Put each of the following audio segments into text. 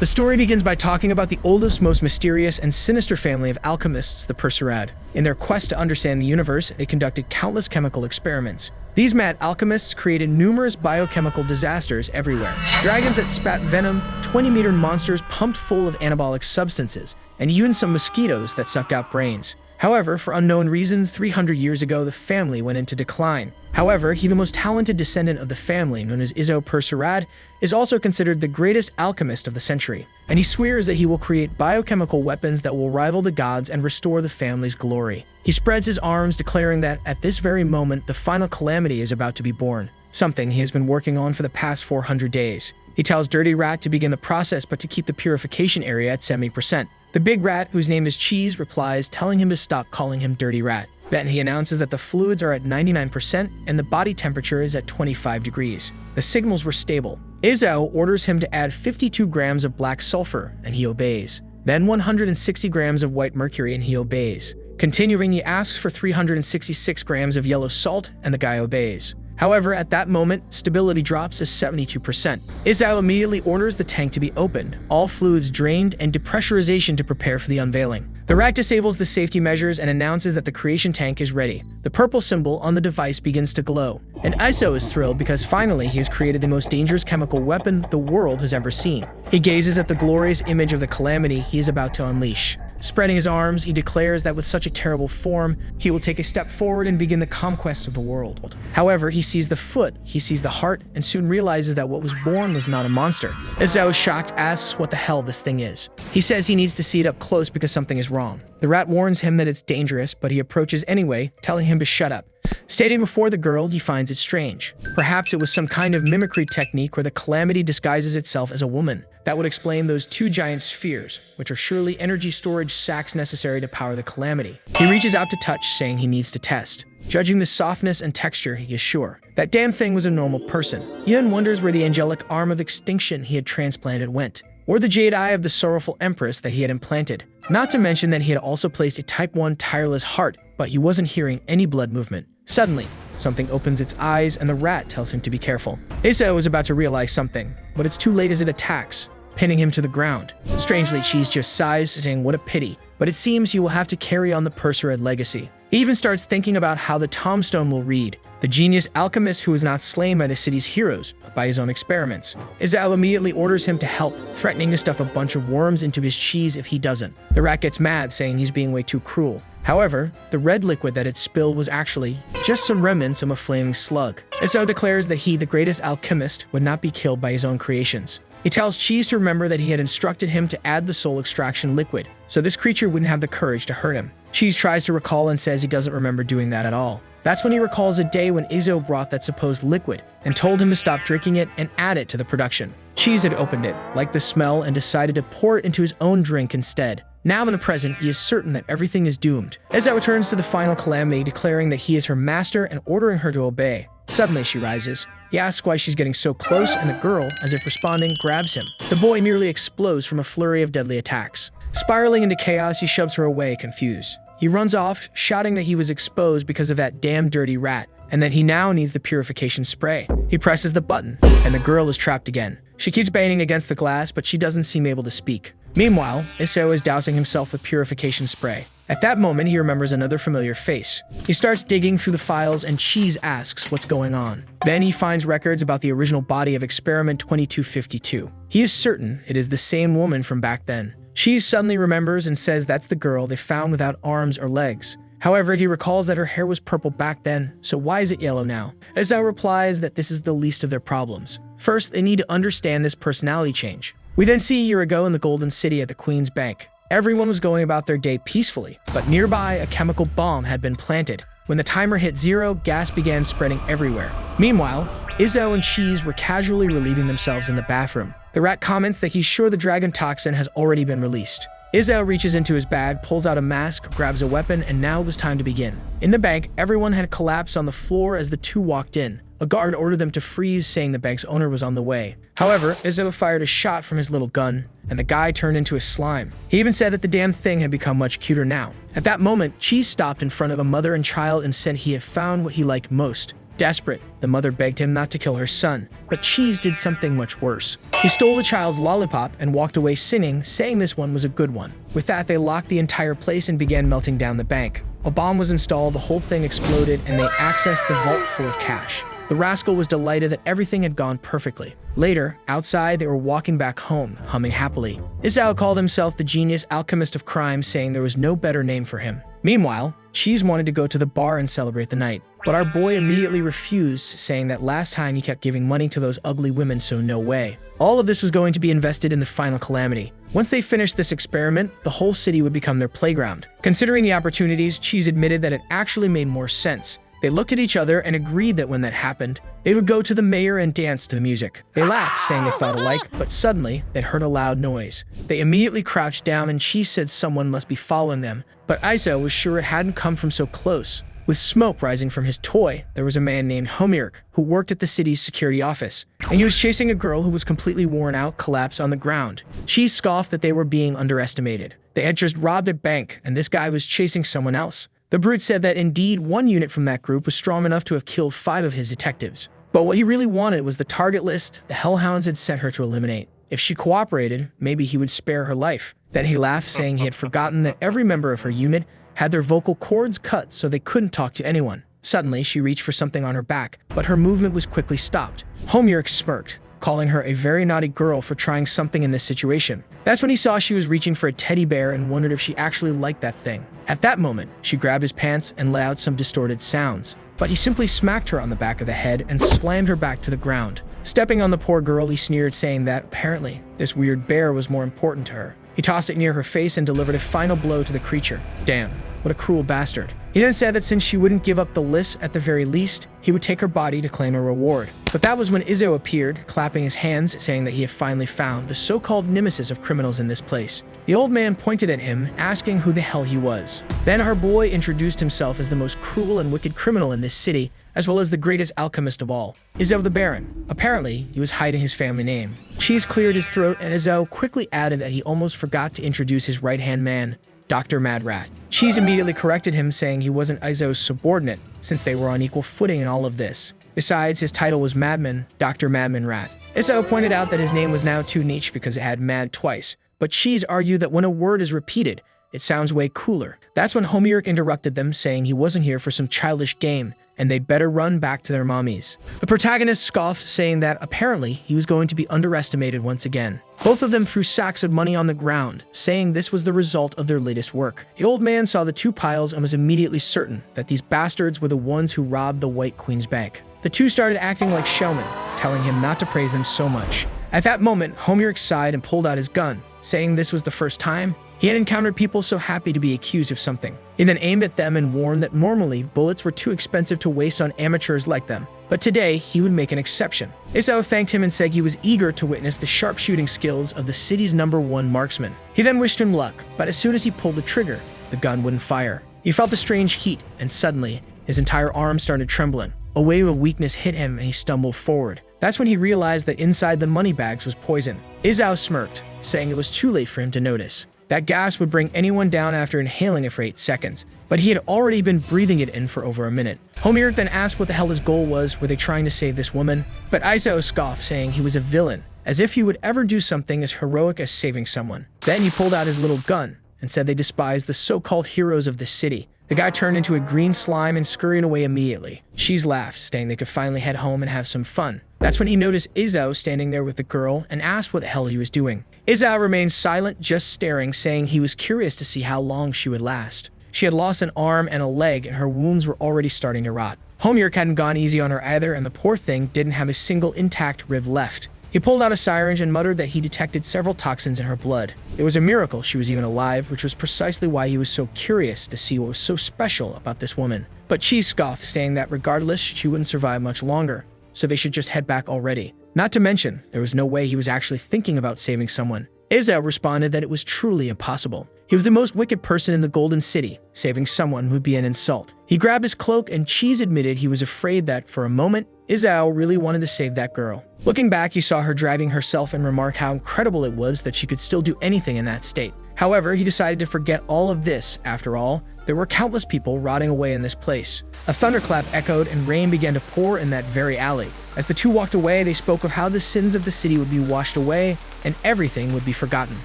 The story begins by talking about the oldest, most mysterious, and sinister family of alchemists, the persad. In their quest to understand the universe, they conducted countless chemical experiments. These mad alchemists created numerous biochemical disasters everywhere. Dragons that spat venom, 20-meter monsters pumped full of anabolic substances, and even some mosquitoes that sucked out brains. However, for unknown reasons, 300 years ago, the family went into decline. However, he, the most talented descendant of the family, known as persad, is also considered the greatest alchemist of the century, and he swears that he will create biochemical weapons that will rival the gods and restore the family's glory. He spreads his arms, declaring that at this very moment, the final calamity is about to be born, something he has been working on for the past 400 days. He tells Dirty Rat to begin the process, but to keep the purification area at 70%. The big rat, whose name is Cheese, replies, telling him to stop calling him Dirty Rat. Then he announces that the fluids are at 99% and the body temperature is at 25 degrees. The signals were stable. Izao orders him to add 52 grams of black sulfur, and he obeys. Then 160 grams of white mercury, and he obeys. Continuing, he asks for 366 grams of yellow salt, and the guy obeys. However, at that moment, stability drops to 72%. Izao immediately orders the tank to be opened, all fluids drained, and depressurization to prepare for the unveiling. The rat disables the safety measures and announces that the creation tank is ready. The purple symbol on the device begins to glow, and Iso is thrilled because finally he has created the most dangerous chemical weapon the world has ever seen. He gazes at the glorious image of the calamity he is about to unleash. Spreading his arms, he declares that with such a terrible form, he will take a step forward and begin the conquest of the world. However, he sees the foot, he sees the heart, and soon realizes that what was born was not a monster. Izao, shocked, asks what the hell this thing is. He says he needs to see it up close because something is wrong. The rat warns him that it's dangerous, but he approaches anyway, telling him to shut up. Stating before the girl, he finds it strange. Perhaps it was some kind of mimicry technique where the calamity disguises itself as a woman. That would explain those two giant spheres, which are surely energy storage sacks necessary to power the calamity. He reaches out to touch, saying he needs to test. Judging the softness and texture, he is sure that damn thing was a normal person. He then wonders where the angelic arm of extinction he had transplanted went, or the jade eye of the sorrowful empress that he had implanted. Not to mention that he had also placed a Type 1 tireless heart, but he wasn't hearing any blood movement. Suddenly, something opens its eyes and the rat tells him to be careful. Izao is about to realize something, but it's too late as it attacks, pinning him to the ground. Strangely, Cheese just sighs, saying what a pity, but it seems he will have to carry on the persad legacy. He even starts thinking about how the tombstone will read, the genius alchemist who was not slain by the city's heroes, but by his own experiments. Izao immediately orders him to help, threatening to stuff a bunch of worms into his cheese if he doesn't. The rat gets mad, saying he's being way too cruel. However, the red liquid that it spilled was actually just some remnants of a flaming slug. Izao declares that he, the greatest alchemist, would not be killed by his own creations. He tells Cheese to remember that he had instructed him to add the soul extraction liquid, so this creature wouldn't have the courage to hurt him. Cheese tries to recall and says he doesn't remember doing that at all. That's when he recalls a day when Izao brought that supposed liquid and told him to stop drinking it and add it to the production. Cheese had opened it, liked the smell, and decided to pour it into his own drink instead. Now in the present, he is certain that everything is doomed. Izao returns to the final calamity, declaring that he is her master and ordering her to obey. Suddenly she rises. He asks why she's getting so close, and the girl, as if responding, grabs him. The boy nearly explodes from a flurry of deadly attacks. Spiraling into chaos, he shoves her away, confused. He runs off, shouting that he was exposed because of that damn dirty rat, and that he now needs the purification spray. He presses the button, and the girl is trapped again. She keeps banging against the glass, but she doesn't seem able to speak. Meanwhile, Izao is dousing himself with purification spray. At that moment, he remembers another familiar face. He starts digging through the files and Cheese asks what's going on. Then he finds records about the original body of Experiment 2252. He is certain it is the same woman from back then. Cheese suddenly remembers and says that's the girl they found without arms or legs. However, he recalls that her hair was purple back then, so why is it yellow now? Izao replies that this is the least of their problems. First, they need to understand this personality change. We then see a year ago in the Golden City at the Queen's Bank. Everyone was going about their day peacefully, but nearby a chemical bomb had been planted. When the timer hit 0, gas began spreading everywhere. Meanwhile, Izao and Cheese were casually relieving themselves in the bathroom. The rat comments that he's sure the dragon toxin has already been released. Izao reaches into his bag, pulls out a mask, grabs a weapon, and now it was time to begin. In the bank, everyone had collapsed on the floor as the two walked in. A guard ordered them to freeze, saying the bank's owner was on the way. However, Izao fired a shot from his little gun, and the guy turned into a slime. He even said that the damn thing had become much cuter now. At that moment, Cheese stopped in front of a mother and child and said he had found what he liked most. Desperate, the mother begged him not to kill her son, but Cheese did something much worse. He stole the child's lollipop and walked away singing, saying this one was a good one. With that, they locked the entire place and began melting down the bank. A bomb was installed, the whole thing exploded, and they accessed the vault full of cash. The rascal was delighted that everything had gone perfectly. Later, outside, they were walking back home, humming happily. Isao called himself the genius alchemist of crime, saying there was no better name for him. Meanwhile, Cheese wanted to go to the bar and celebrate the night, but our boy immediately refused, saying that last time he kept giving money to those ugly women, so no way. All of this was going to be invested in the final calamity. Once they finished this experiment, the whole city would become their playground. Considering the opportunities, Cheese admitted that it actually made more sense. They looked at each other and agreed that when that happened, they would go to the mayor and dance to the music. They laughed, saying they thought alike, but suddenly, they heard a loud noise. They immediately crouched down and Cheese said someone must be following them, but Isao was sure it hadn't come from so close. With smoke rising from his toy, there was a man named Homurk who worked at the city's security office, and he was chasing a girl who was completely worn out, collapsed on the ground. Cheese scoffed that they were being underestimated. They had just robbed a bank, and this guy was chasing someone else. The brute said that indeed one unit from that group was strong enough to have killed 5 of his detectives. But what he really wanted was the target list the Hellhounds had sent her to eliminate. If she cooperated, maybe he would spare her life. Then he laughed, saying he had forgotten that every member of her unit had their vocal cords cut so they couldn't talk to anyone. Suddenly, she reached for something on her back, but her movement was quickly stopped. Homurk smirked, calling her a very naughty girl for trying something in this situation. That's when he saw she was reaching for a teddy bear and wondered if she actually liked that thing. At that moment, she grabbed his pants and let out some distorted sounds, but he simply smacked her on the back of the head and slammed her back to the ground. Stepping on the poor girl, he sneered, saying that, apparently, this weird bear was more important to her. He tossed it near her face and delivered a final blow to the creature. Damn, what a cruel bastard. He then said that since she wouldn't give up the list at the very least, he would take her body to claim a reward. But that was when Izzo appeared, clapping his hands, saying that he had finally found the so-called nemesis of criminals in this place. The old man pointed at him, asking who the hell he was. Then our boy introduced himself as the most cruel and wicked criminal in this city, as well as the greatest alchemist of all, Izzo the Baron. Apparently, he was hiding his family name. Cheese cleared his throat, and Izzo quickly added that he almost forgot to introduce his right-hand man, Dr. Madrat. Cheese immediately corrected him, saying he wasn't Izzo's subordinate, since they were on equal footing in all of this. Besides, his title was Madman, Dr. Madman Rat. Izzo pointed out that his name was now too niche because it had mad twice, but Cheese argued that when a word is repeated, it sounds way cooler. That's when Homurk interrupted them, saying he wasn't here for some childish game, and they'd better run back to their mommies. The protagonist scoffed, saying that apparently he was going to be underestimated once again. Both of them threw sacks of money on the ground, saying this was the result of their latest work. The old man saw the 2 piles and was immediately certain that these bastards were the ones who robbed the White Queen's bank. The 2 started acting like showmen, telling him not to praise them so much. At that moment, Homurk sighed and pulled out his gun, saying this was the first time he had encountered people so happy to be accused of something. He then aimed at them and warned that normally bullets were too expensive to waste on amateurs like them, but today he would make an exception. Isao thanked him and said he was eager to witness the sharpshooting skills of the city's #1 marksman. He then wished him luck, but as soon as he pulled the trigger, the gun wouldn't fire. He felt a strange heat, and suddenly, his entire arm started trembling. A wave of weakness hit him and he stumbled forward. That's when he realized that inside the money bags was poison. Isao smirked, saying it was too late for him to notice. That gas would bring anyone down after inhaling it for 8 seconds, but he had already been breathing it in for over a minute. Homurk then asked what the hell his goal was. Were they trying to save this woman? But Isao scoffed, saying he was a villain, as if he would ever do something as heroic as saving someone. Then he pulled out his little gun and said they despised the so-called heroes of the city. The guy turned into a green slime and scurried away immediately. Cheese laughed, saying they could finally head home and have some fun. That's when he noticed Izzo standing there with the girl and asked what the hell he was doing. Izzo remained silent, just staring, saying he was curious to see how long she would last. She had lost an arm and a leg, and her wounds were already starting to rot. Homurk hadn't gone easy on her either, and the poor thing didn't have a single intact rib left. He pulled out a syringe and muttered that he detected several toxins in her blood. It was a miracle she was even alive, which was precisely why he was so curious to see what was so special about this woman. But Cheese scoffed, saying that regardless, she wouldn't survive much longer, so they should just head back already. Not to mention, there was no way he was actually thinking about saving someone. Izzo responded that it was truly impossible. He was the most wicked person in the Golden City. Saving someone would be an insult. He grabbed his cloak, and Cheese admitted he was afraid that, for a moment, Izzo really wanted to save that girl. Looking back, he saw her driving herself and remarked how incredible it was that she could still do anything in that state. However, he decided to forget all of this. After all, There were countless people rotting away in this place. A thunderclap echoed and rain began to pour in that very alley. As the two walked away, they spoke of how the sins of the city would be washed away and everything would be forgotten.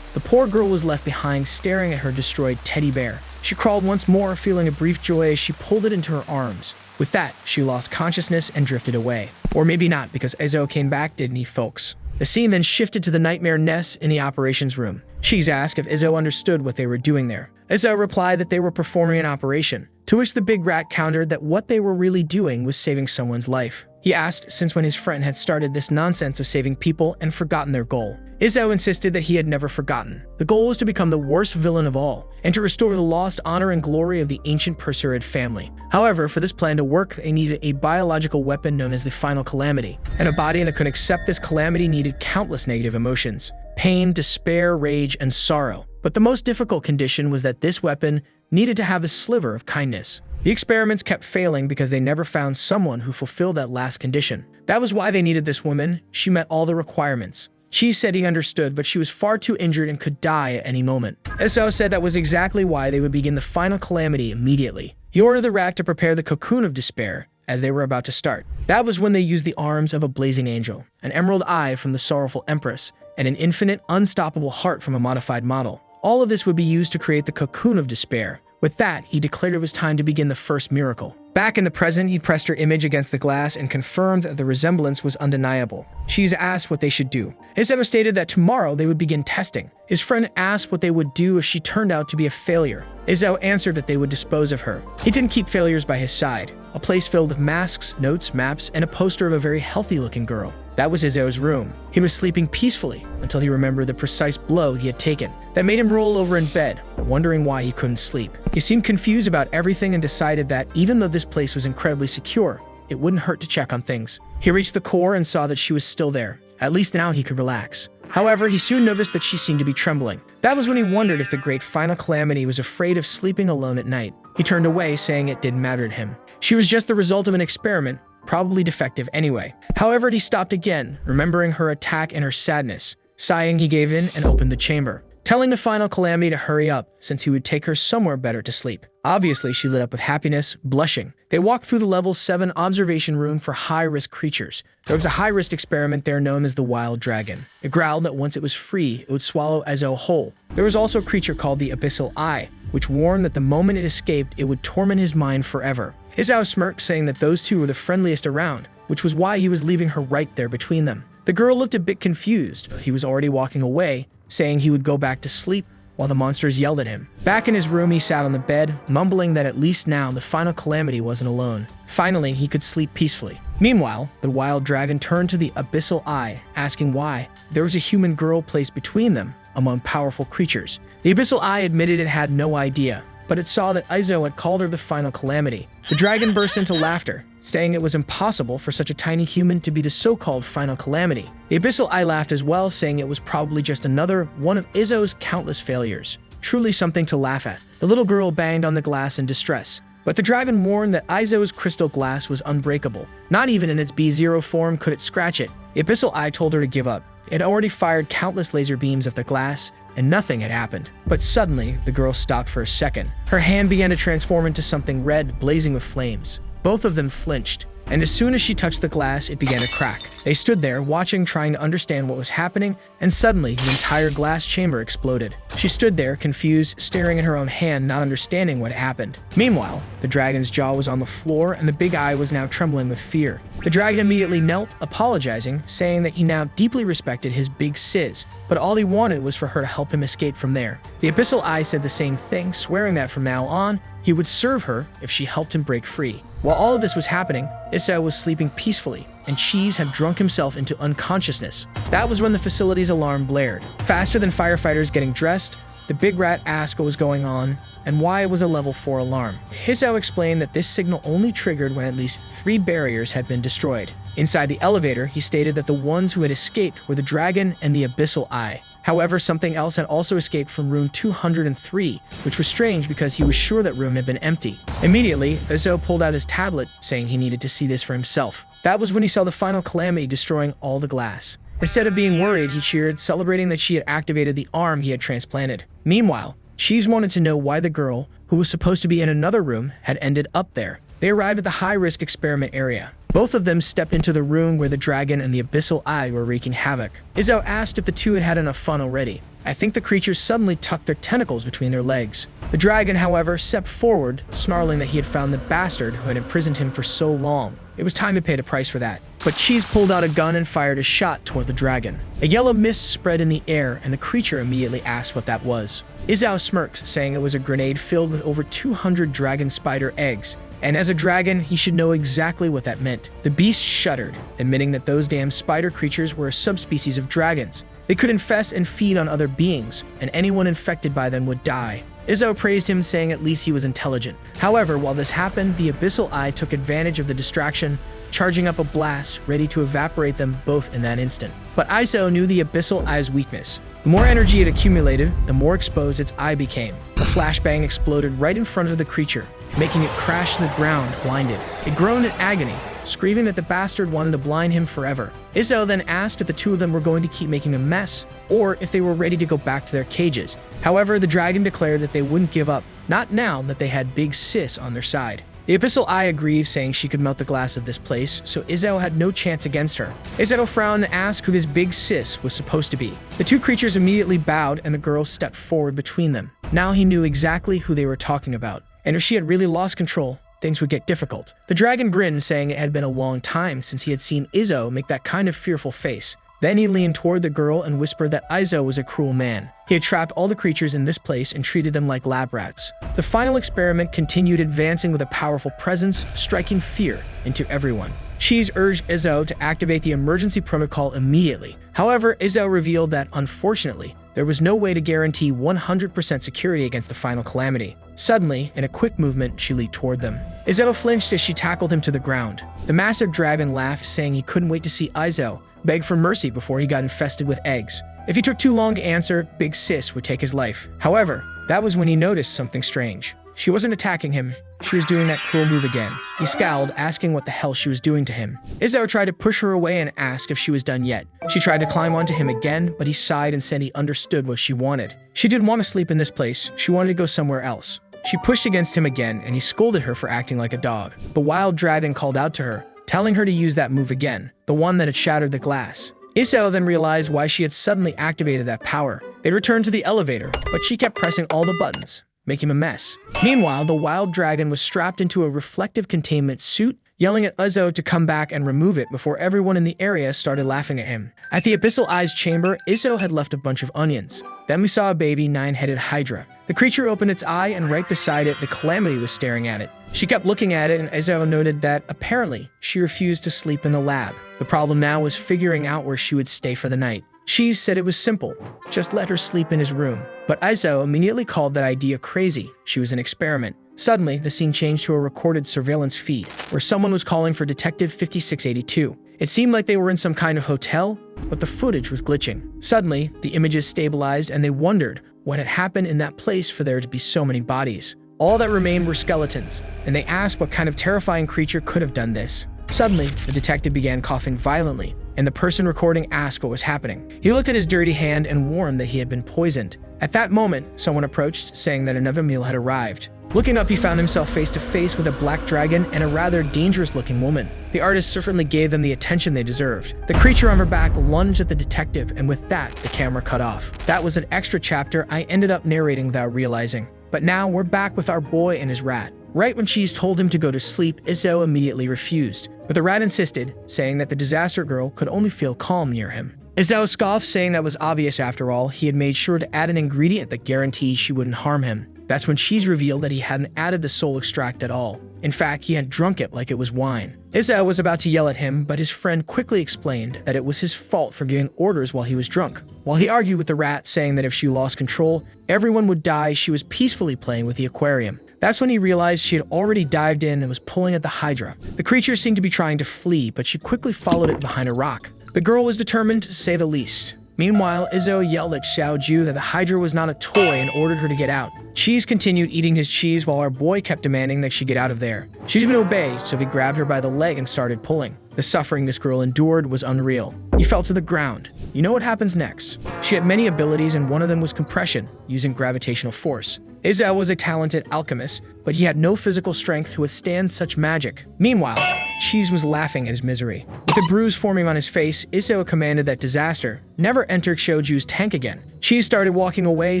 The poor girl was left behind staring at her destroyed teddy bear. She crawled once more, feeling a brief joy as she pulled it into her arms. With that, she lost consciousness and drifted away. Or maybe not, because Ezo came back, didn't he, folks? The scene then shifted to the nightmare Ness in the operations room. She's asked if Izzo understood what they were doing there. Izzo replied that they were performing an operation, to which the big rat countered that what they were really doing was saving someone's life. He asked since when his friend had started this nonsense of saving people and forgotten their goal. Izzo insisted that he had never forgotten. The goal was to become the worst villain of all, and to restore the lost honor and glory of the ancient Persad family. However, for this plan to work, they needed a biological weapon known as the final calamity, and a body that could accept this calamity needed countless negative emotions: pain, despair, rage, and sorrow. But the most difficult condition was that this weapon needed to have a sliver of kindness. The experiments kept failing because they never found someone who fulfilled that last condition. That was why they needed this woman. She met all the requirements. She said he understood, but she was far too injured and could die at any moment. Eso said that was exactly why they would begin the final calamity immediately. He ordered the rat to prepare the cocoon of despair as they were about to start. That was when they used the arms of a blazing angel, an emerald eye from the sorrowful empress, and an infinite, unstoppable heart from a modified model. All of this would be used to create the cocoon of despair. With that, he declared it was time to begin the first miracle. Back in the present, he pressed her image against the glass and confirmed that the resemblance was undeniable. She's asked what they should do. Izzo stated that tomorrow they would begin testing. His friend asked what they would do if she turned out to be a failure. Izzo answered that they would dispose of her. He didn't keep failures by his side. A place filled with masks, notes, maps, and a poster of a very healthy-looking girl. That was Izzo's room. He was sleeping peacefully until he remembered the precise blow he had taken. That made him roll over in bed, wondering why he couldn't sleep. He seemed confused about everything and decided that even though this place was incredibly secure, it wouldn't hurt to check on things. He reached the core and saw that she was still there. At least now he could relax. However, he soon noticed that she seemed to be trembling. That was when he wondered if the great final calamity was afraid of sleeping alone at night. He turned away, saying it didn't matter to him. She was just the result of an experiment, probably defective anyway. However, he stopped again, remembering her attack and her sadness. Sighing, he gave in and opened the chamber, telling the final calamity to hurry up, since he would take her somewhere better to sleep. Obviously, she lit up with happiness, blushing. They walked through the level 7 observation room for high-risk creatures. There was a high-risk experiment there known as the wild dragon. It growled that once it was free, it would swallow Ezo whole. There was also a creature called the abyssal eye, which warned that the moment it escaped, it would torment his mind forever. Izzo smirked, saying that those two were the friendliest around, which was why he was leaving her right there between them. The girl looked a bit confused. He was already walking away, saying he would go back to sleep while the monsters yelled at him. Back in his room, he sat on the bed, mumbling that at least now the final calamity wasn't alone. Finally, he could sleep peacefully. Meanwhile, the wild dragon turned to the abyssal eye, asking why there was a human girl placed between them among powerful creatures. The abyssal eye admitted it had no idea, but it saw that Izo had called her the final calamity. The dragon burst into laughter, saying it was impossible for such a tiny human to be the so-called final calamity. The abyssal eye laughed as well, saying it was probably just another one of Izo's countless failures. Truly something to laugh at. The little girl banged on the glass in distress, but the dragon warned that Izo's crystal glass was unbreakable. Not even in its B0 form could it scratch it. The abyssal eye told her to give up. It had already fired countless laser beams at the glass, and nothing had happened. But suddenly, the girl stopped for a second. Her hand began to transform into something red, blazing with flames. Both of them flinched, and as soon as she touched the glass, it began to crack. They stood there, watching, trying to understand what was happening, and suddenly, the entire glass chamber exploded. She stood there, confused, staring at her own hand, not understanding what happened. Meanwhile, the dragon's jaw was on the floor, and the big eye was now trembling with fear. The dragon immediately knelt, apologizing, saying that he now deeply respected his big sis, but all he wanted was for her to help him escape from there. The abyssal eye said the same thing, swearing that from now on, he would serve her if she helped him break free. While all of this was happening, Issa was sleeping peacefully, and Cheese had drunk himself into unconsciousness. That was when the facility's alarm blared. Faster than firefighters getting dressed, the big rat asked what was going on and why it was a level 4 alarm. Hisao explained that this signal only triggered when at least 3 barriers had been destroyed. Inside the elevator, he stated that the ones who had escaped were the dragon and the abyssal eye. However, something else had also escaped from room 203, which was strange because he was sure that room had been empty. Immediately, Izzo pulled out his tablet, saying he needed to see this for himself. That was when he saw the final calamity destroying all the glass. Instead of being worried, he cheered, celebrating that she had activated the arm he had transplanted. Meanwhile, Cheese wanted to know why the girl, who who was supposed to be in another room, had ended up there. They arrived at the high-risk experiment area. Both of them stepped into the room where the dragon and the abyssal eye were wreaking havoc. Izzo asked if the two had had enough fun already. I think the creatures suddenly tucked their tentacles between their legs. The dragon, however, stepped forward, snarling that he had found the bastard who had imprisoned him for so long. It was time to pay the price for that. But Cheese pulled out a gun and fired a shot toward the dragon. A yellow mist spread in the air, and the creature immediately asked what that was. Izzo smirks, saying it was a grenade filled with over 200 dragon spider eggs. And as a dragon, he should know exactly what that meant. The beast shuddered, admitting that those damn spider creatures were a subspecies of dragons. They could infest and feed on other beings, and anyone infected by them would die. Izzo praised him, saying at least he was intelligent. However, while this happened, the abyssal eye took advantage of the distraction, charging up a blast, ready to evaporate them both in that instant. But Izzo knew the abyssal eye's weakness. The more energy it accumulated, the more exposed its eye became. A flashbang exploded right in front of the creature, making it crash to the ground, blinded. It groaned in agony, screaming that the bastard wanted to blind him forever. Izzo then asked if the two of them were going to keep making a mess, or if they were ready to go back to their cages. However, the dragon declared that they wouldn't give up, not now that they had Big Sis on their side. The abyssal eye agreed, saying she could melt the glass of this place, so Izzo had no chance against her. Izzo frowned and asked who this Big Sis was supposed to be. The two creatures immediately bowed, and the girl stepped forward between them. Now he knew exactly who they were talking about, and if she had really lost control, things would get difficult. The dragon grinned, saying it had been a long time since he had seen Izzo make that kind of fearful face. Then he leaned toward the girl and whispered that Izzo was a cruel man. He had trapped all the creatures in this place and treated them like lab rats. The final experiment continued, advancing with a powerful presence, striking fear into everyone. Cheese urged Izzo to activate the emergency protocol immediately. However, Izzo revealed that, unfortunately, there was no way to guarantee 100% security against the final calamity. Suddenly, in a quick movement, she leaped toward them. Izzo flinched as she tackled him to the ground. The massive dragon laughed, saying he couldn't wait to see Izzo beg for mercy before he got infested with eggs. If he took too long to answer, Big Sis would take his life. However, that was when he noticed something strange. She wasn't attacking him. She was doing that cruel move again. He scowled, asking what the hell she was doing to him. Izzo tried to push her away and ask if she was done yet. She tried to climb onto him again, but he sighed and said he understood what she wanted. She didn't want to sleep in this place. She wanted to go somewhere else. She pushed against him again, and he scolded her for acting like a dog. The wild dragon called out to her, telling her to use that move again, the one that had shattered the glass. Izzo then realized why she had suddenly activated that power. They returned to the elevator, but she kept pressing all the buttons, making a mess. Meanwhile, the wild dragon was strapped into a reflective containment suit, yelling at Izzo to come back and remove it before everyone in the area started laughing at him. At the abyssal eye's chamber, Izzo had left a bunch of onions. Then we saw a baby nine-headed hydra. The creature opened its eye, and right beside it, the calamity was staring at it. She kept looking at it, and Izzo noted that, apparently, she refused to sleep in the lab. The problem now was figuring out where she would stay for the night. Cheese said it was simple, just let her sleep in his room. But Izzo immediately called that idea crazy. She was an experiment. Suddenly, the scene changed to a recorded surveillance feed, where someone was calling for Detective 5682. It seemed like they were in some kind of hotel, but the footage was glitching. Suddenly, the images stabilized, and they wondered what had happened in that place for there to be so many bodies. All that remained were skeletons, and they asked what kind of terrifying creature could have done this. Suddenly, the detective began coughing violently, and the person recording asked what was happening. He looked at his dirty hand and warned that he had been poisoned. At that moment, someone approached, saying that another meal had arrived. Looking up, he found himself face to face with a black dragon and a rather dangerous-looking woman. The artist certainly gave them the attention they deserved. The creature on her back lunged at the detective, and with that, the camera cut off. That was an extra chapter I ended up narrating without realizing. But now, we're back with our boy and his rat. Right when Cheese told him to go to sleep, Izzo immediately refused. But the rat insisted, saying that the disaster girl could only feel calm near him. Izzo scoffed, saying that was obvious after all. He had made sure to add an ingredient that guaranteed she wouldn't harm him. That's when Cheese revealed that he hadn't added the soul extract at all. In fact, he had drunk it like it was wine. Izzo was about to yell at him, but his friend quickly explained that it was his fault for giving orders while he was drunk. While he argued with the rat, saying that if she lost control, everyone would die, she was peacefully playing with the aquarium. That's when he realized she had already dived in and was pulling at the hydra. The creature seemed to be trying to flee, but she quickly followed it behind a rock. The girl was determined, to say the least. Meanwhile, Izzo yelled at Xiaoju that the hydra was not a toy and ordered her to get out. Cheese continued eating his cheese while our boy kept demanding that she get out of there. She didn't obey, so he grabbed her by the leg and started pulling. The suffering this girl endured was unreal. He fell to the ground. You know what happens next? She had many abilities, and one of them was compression, using gravitational force. Izzo was a talented alchemist, but he had no physical strength to withstand such magic. Meanwhile, Cheese was laughing at his misery. With a bruise forming on his face, Izzo commanded that Disaster never enter Shoju's tank again. Cheese started walking away,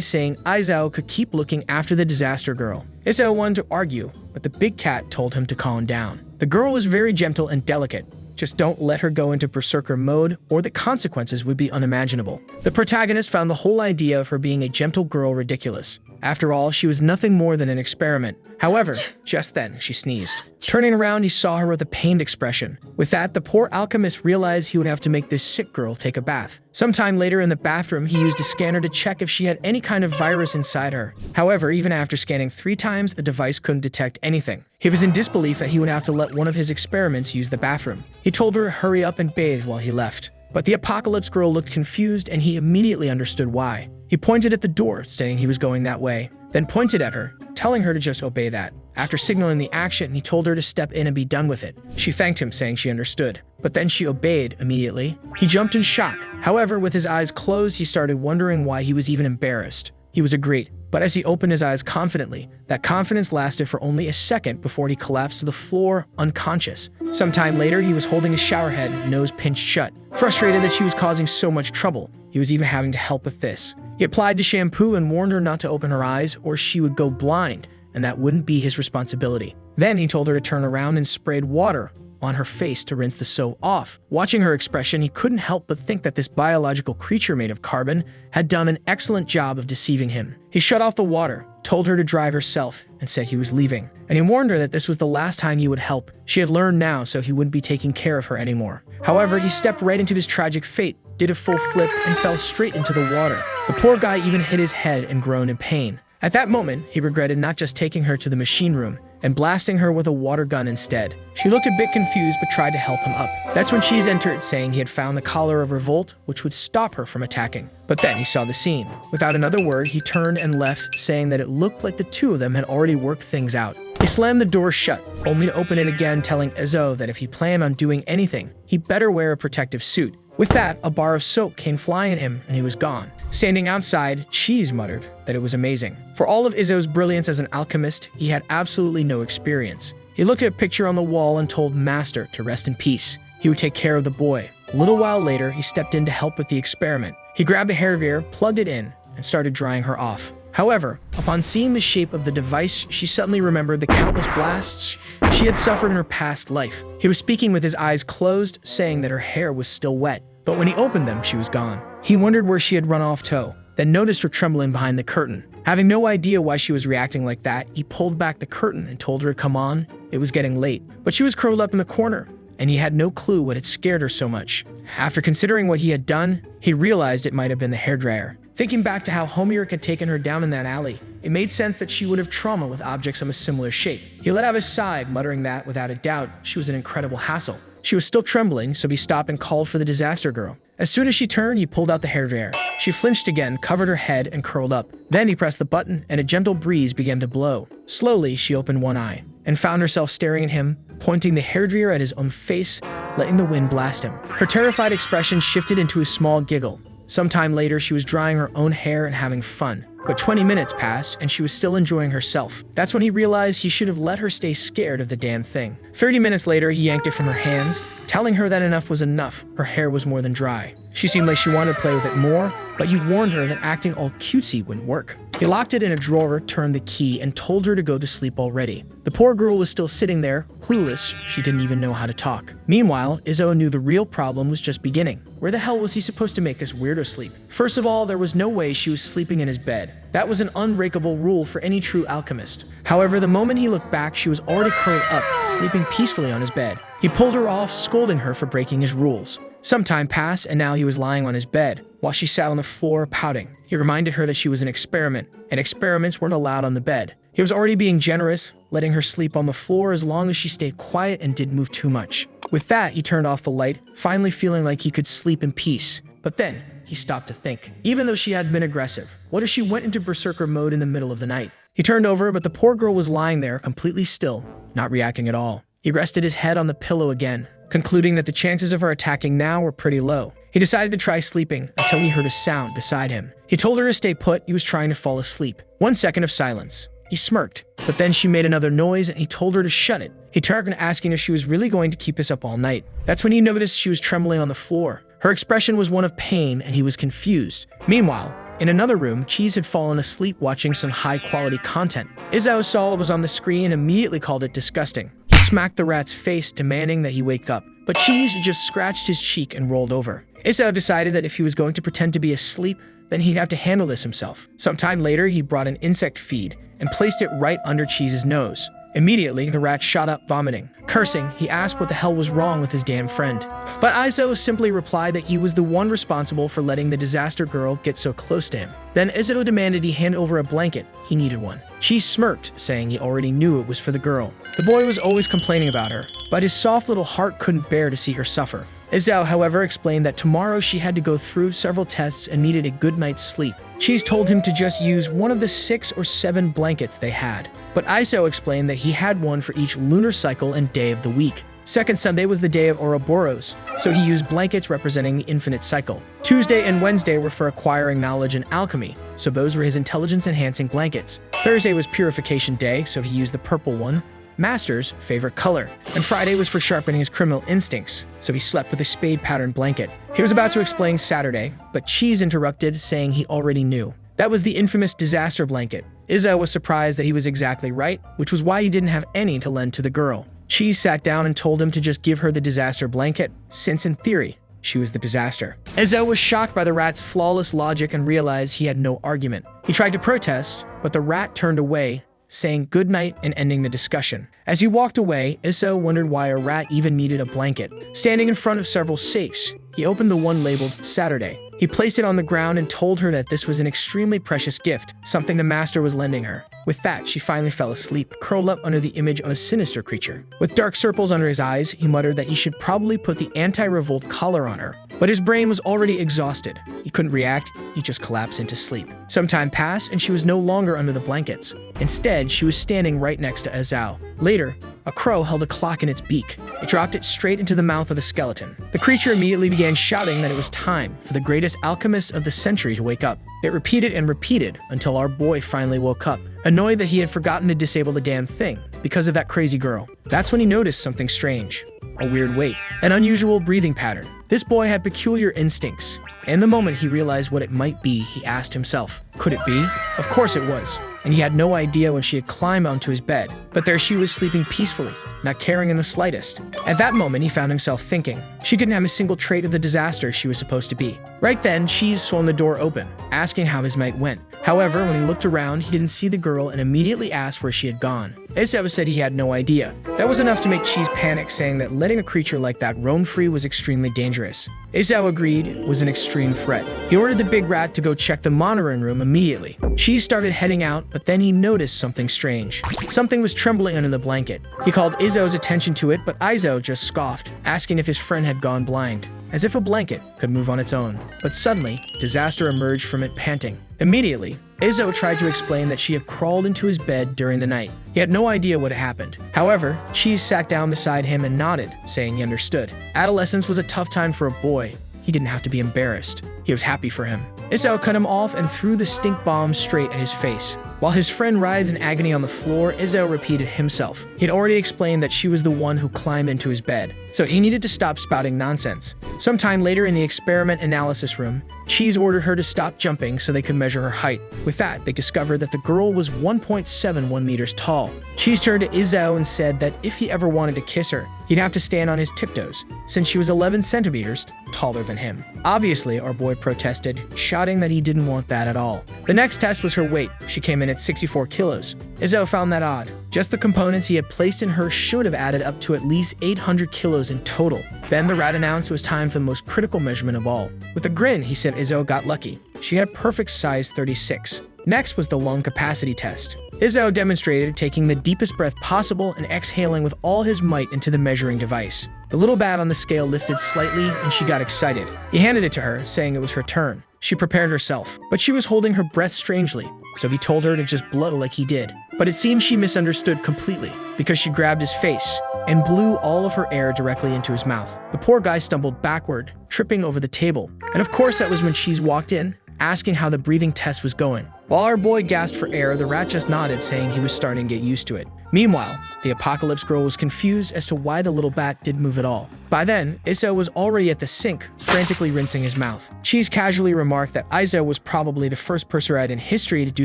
saying Izzo could keep looking after the Disaster girl. Izzo wanted to argue, but the big cat told him to calm down. The girl was very gentle and delicate. Just don't let her go into berserker mode, or the consequences would be unimaginable. The protagonist found the whole idea of her being a gentle girl ridiculous. After all, she was nothing more than an experiment. However, just then, she sneezed. Turning around, he saw her with a pained expression. With that, the poor alchemist realized he would have to make this sick girl take a bath. Sometime later in the bathroom, he used a scanner to check if she had any kind of virus inside her. However, even after scanning 3 times, the device couldn't detect anything. He was in disbelief that he would have to let one of his experiments use the bathroom. He told her to hurry up and bathe while he left. But the Apocalypse girl looked confused, and he immediately understood why. He pointed at the door, saying he was going that way, then pointed at her, telling her to just obey that. After signaling the action, he told her to step in and be done with it. She thanked him, saying she understood, but then she obeyed immediately. He jumped in shock. However, with his eyes closed, he started wondering why he was even embarrassed. He was agreed, but as he opened his eyes confidently, that confidence lasted for only a second before he collapsed to the floor, unconscious. Sometime later, he was holding his shower head, nose pinched shut. Frustrated that she was causing so much trouble, he was even having to help with this. He applied the shampoo and warned her not to open her eyes or she would go blind, and that wouldn't be his responsibility. Then he told her to turn around and sprayed water on her face to rinse the soap off. Watching her expression, he couldn't help but think that this biological creature made of carbon had done an excellent job of deceiving him. He shut off the water, told her to drive herself, and said he was leaving. And he warned her that this was the last time he would help. She had learned now, so he wouldn't be taking care of her anymore. However, he stepped right into his tragic fate, did a full flip, and fell straight into the water. The poor guy even hit his head and groaned in pain. At that moment, he regretted not just taking her to the machine room and blasting her with a water gun instead. She looked a bit confused but tried to help him up. That's when Cheese entered, saying he had found the collar of revolt, which would stop her from attacking. But then he saw the scene. Without another word, he turned and left, saying that it looked like the two of them had already worked things out. He slammed the door shut, only to open it again, telling Izzo that if he planned on doing anything, he better wear a protective suit. With that, a bar of soap came flying at him, and he was gone. Standing outside, Cheese muttered that it was amazing. For all of Izzo's brilliance as an alchemist, he had absolutely no experience. He looked at a picture on the wall and told Master to rest in peace. He would take care of the boy. A little while later, he stepped in to help with the experiment. He grabbed a hair dryer, plugged it in, and started drying her off. However, upon seeing the shape of the device, she suddenly remembered the countless blasts she had suffered in her past life. He was speaking with his eyes closed, saying that her hair was still wet. But when he opened them, she was gone. He wondered where she had run off to, then noticed her trembling behind the curtain. Having no idea why she was reacting like that, he pulled back the curtain and told her to come on. It was getting late, but she was curled up in the corner, and he had no clue what had scared her so much. After considering what he had done, he realized it might have been the hairdryer. Thinking back to how Homeric had taken her down in that alley, it made sense that she would have trauma with objects of a similar shape. He let out a sigh, muttering that, without a doubt, she was an incredible hassle. She was still trembling, so he stopped and called for the Disaster girl. As soon as she turned, he pulled out the hairdryer. She flinched again, covered her head, and curled up. Then he pressed the button, and a gentle breeze began to blow. Slowly, she opened one eye, and found herself staring at him, pointing the hairdryer at his own face, letting the wind blast him. Her terrified expression shifted into a small giggle. Sometime later, she was drying her own hair and having fun. But 20 minutes passed, and she was still enjoying herself. That's when he realized he should have let her stay scared of the damn thing. 30 minutes later, he yanked it from her hands, telling her that enough was enough. Her hair was more than dry. She seemed like she wanted to play with it more, but he warned her that acting all cutesy wouldn't work. He locked it in a drawer, turned the key, and told her to go to sleep already. The poor girl was still sitting there, clueless. She didn't even know how to talk. Meanwhile, Izzo knew the real problem was just beginning. Where the hell was he supposed to make this weirdo sleep? First of all, there was no way she was sleeping in his bed. That was an unbreakable rule for any true alchemist. However, the moment he looked back, she was already curled up, sleeping peacefully on his bed. He pulled her off, scolding her for breaking his rules. Some time passed, and now he was lying on his bed, while she sat on the floor, pouting. He reminded her that she was an experiment, and experiments weren't allowed on the bed. He was already being generous, letting her sleep on the floor as long as she stayed quiet and didn't move too much. With that, he turned off the light, finally feeling like he could sleep in peace. But then, he stopped to think. Even though she had been aggressive, what if she went into berserker mode in the middle of the night? He turned over, but the poor girl was lying there, completely still, not reacting at all. He rested his head on the pillow again, concluding that the chances of her attacking now were pretty low. He decided to try sleeping until he heard a sound beside him. He told her to stay put. He was trying to fall asleep. 1 second of silence. He smirked, but then she made another noise and he told her to shut it. He turned, asking if she was really going to keep this up all night. That's when he noticed she was trembling on the floor. Her expression was one of pain and he was confused. Meanwhile, in another room, Cheese had fallen asleep watching some high-quality content. Izao saw what was on the screen and immediately called it disgusting. He smacked the rat's face, demanding that he wake up, but Cheese just scratched his cheek and rolled over. Izao decided that if he was going to pretend to be asleep, then he'd have to handle this himself. Sometime later, he brought an insect feed and placed it right under Cheese's nose. Immediately, the rat shot up, vomiting. Cursing, he asked what the hell was wrong with his damn friend. But Izao simply replied that he was the one responsible for letting the disaster girl get so close to him. Then Izao demanded he hand over a blanket. He needed one. She smirked, saying he already knew it was for the girl. The boy was always complaining about her, but his soft little heart couldn't bear to see her suffer. Izao, however, explained that tomorrow she had to go through several tests and needed a good night's sleep. Cheese told him to just use one of the 6 or 7 blankets they had. But Izao explained that he had one for each lunar cycle and day of the week. Second Sunday was the day of Ouroboros, so he used blankets representing the infinite cycle. Tuesday and Wednesday were for acquiring knowledge in alchemy, so those were his intelligence-enhancing blankets. Thursday was purification day, so he used the purple one, Master's favorite color. And Friday was for sharpening his criminal instincts, so he slept with a spade-patterned blanket. He was about to explain Saturday, but Cheese interrupted, saying he already knew. That was the infamous disaster blanket. Izao was surprised that he was exactly right, which was why he didn't have any to lend to the girl. Cheese sat down and told him to just give her the disaster blanket, since in theory, she was the disaster. Izao was shocked by the rat's flawless logic and realized he had no argument. He tried to protest, but the rat turned away, saying good night and ending the discussion. As he walked away, Izao wondered why a rat even needed a blanket. Standing in front of several safes, he opened the one labeled Saturday. He placed it on the ground and told her that this was an extremely precious gift, something the master was lending her. With that, she finally fell asleep, curled up under the image of a sinister creature. With dark circles under his eyes, he muttered that he should probably put the anti-revolt collar on her. But his brain was already exhausted. He couldn't react, he just collapsed into sleep. Some time passed and she was no longer under the blankets. Instead, she was standing right next to Izao. Later, a crow held a clock in its beak. It dropped it straight into the mouth of the skeleton. The creature immediately began shouting that it was time for the greatest alchemist of the century to wake up. It repeated and repeated until our boy finally woke up, annoyed that he had forgotten to disable the damn thing because of that crazy girl. That's when he noticed something strange. A weird weight, an unusual breathing pattern. This boy had peculiar instincts. And the moment he realized what it might be, he asked himself, could it be? Of course it was. And he had no idea when she had climbed onto his bed. But there she was sleeping peacefully, not caring in the slightest. At that moment, he found himself thinking, she didn't have a single trait of the disaster she was supposed to be. Right then, Cheese swung the door open, asking how his night went. However, when he looked around, he didn't see the girl and immediately asked where she had gone. Izao said he had no idea. That was enough to make Cheese panic, saying that letting a creature like that roam free was extremely dangerous. Izao agreed it was an extreme threat. He ordered the big rat to go check the monitoring room immediately. Cheese started heading out, but then he noticed something strange. Something was trembling under the blanket. He called Izao's attention to it, but Izao just scoffed, asking if his friend had gone blind, as if a blanket could move on its own. But suddenly, disaster emerged from it, panting. Immediately, Izao tried to explain that she had crawled into his bed during the night. He had no idea what had happened. However, Cheese sat down beside him and nodded, saying he understood. Adolescence was a tough time for a boy. He didn't have to be embarrassed. He was happy for him. Izao cut him off and threw the stink bomb straight at his face. While his friend writhed in agony on the floor, Izao repeated himself. He had already explained that she was the one who climbed into his bed, so he needed to stop spouting nonsense. Sometime later in the experiment analysis room, Cheese ordered her to stop jumping so they could measure her height. With that, they discovered that the girl was 1.71 meters tall. Cheese turned to Izao and said that if he ever wanted to kiss her, he'd have to stand on his tiptoes, since she was 11 centimeters taller than him. Obviously, our boy protested, shouting that he didn't want that at all. The next test was her weight. She came in at 64 kilos. Izao found that odd. Just the components he had placed in her should have added up to at least 800 kilos in total. Then the rat announced it was time for the most critical measurement of all. With a grin, he said Izao got lucky. She had a perfect size 36. Next was the lung capacity test. Izao demonstrated taking the deepest breath possible and exhaling with all his might into the measuring device. The little bat on the scale lifted slightly and she got excited. He handed it to her, saying it was her turn. She prepared herself, but she was holding her breath strangely, so he told her to just blow like he did. But it seemed she misunderstood completely, because she grabbed his face, and blew all of her air directly into his mouth. The poor guy stumbled backward, tripping over the table. And of course that was when Cheese walked in, asking how the breathing test was going. While our boy gasped for air, the rat just nodded, saying he was starting to get used to it. Meanwhile, the Apocalypse Girl was confused as to why the little bat didn't move at all. By then, Izzo was already at the sink, frantically rinsing his mouth. Cheese casually remarked that Izzo was probably the first Persad in history to do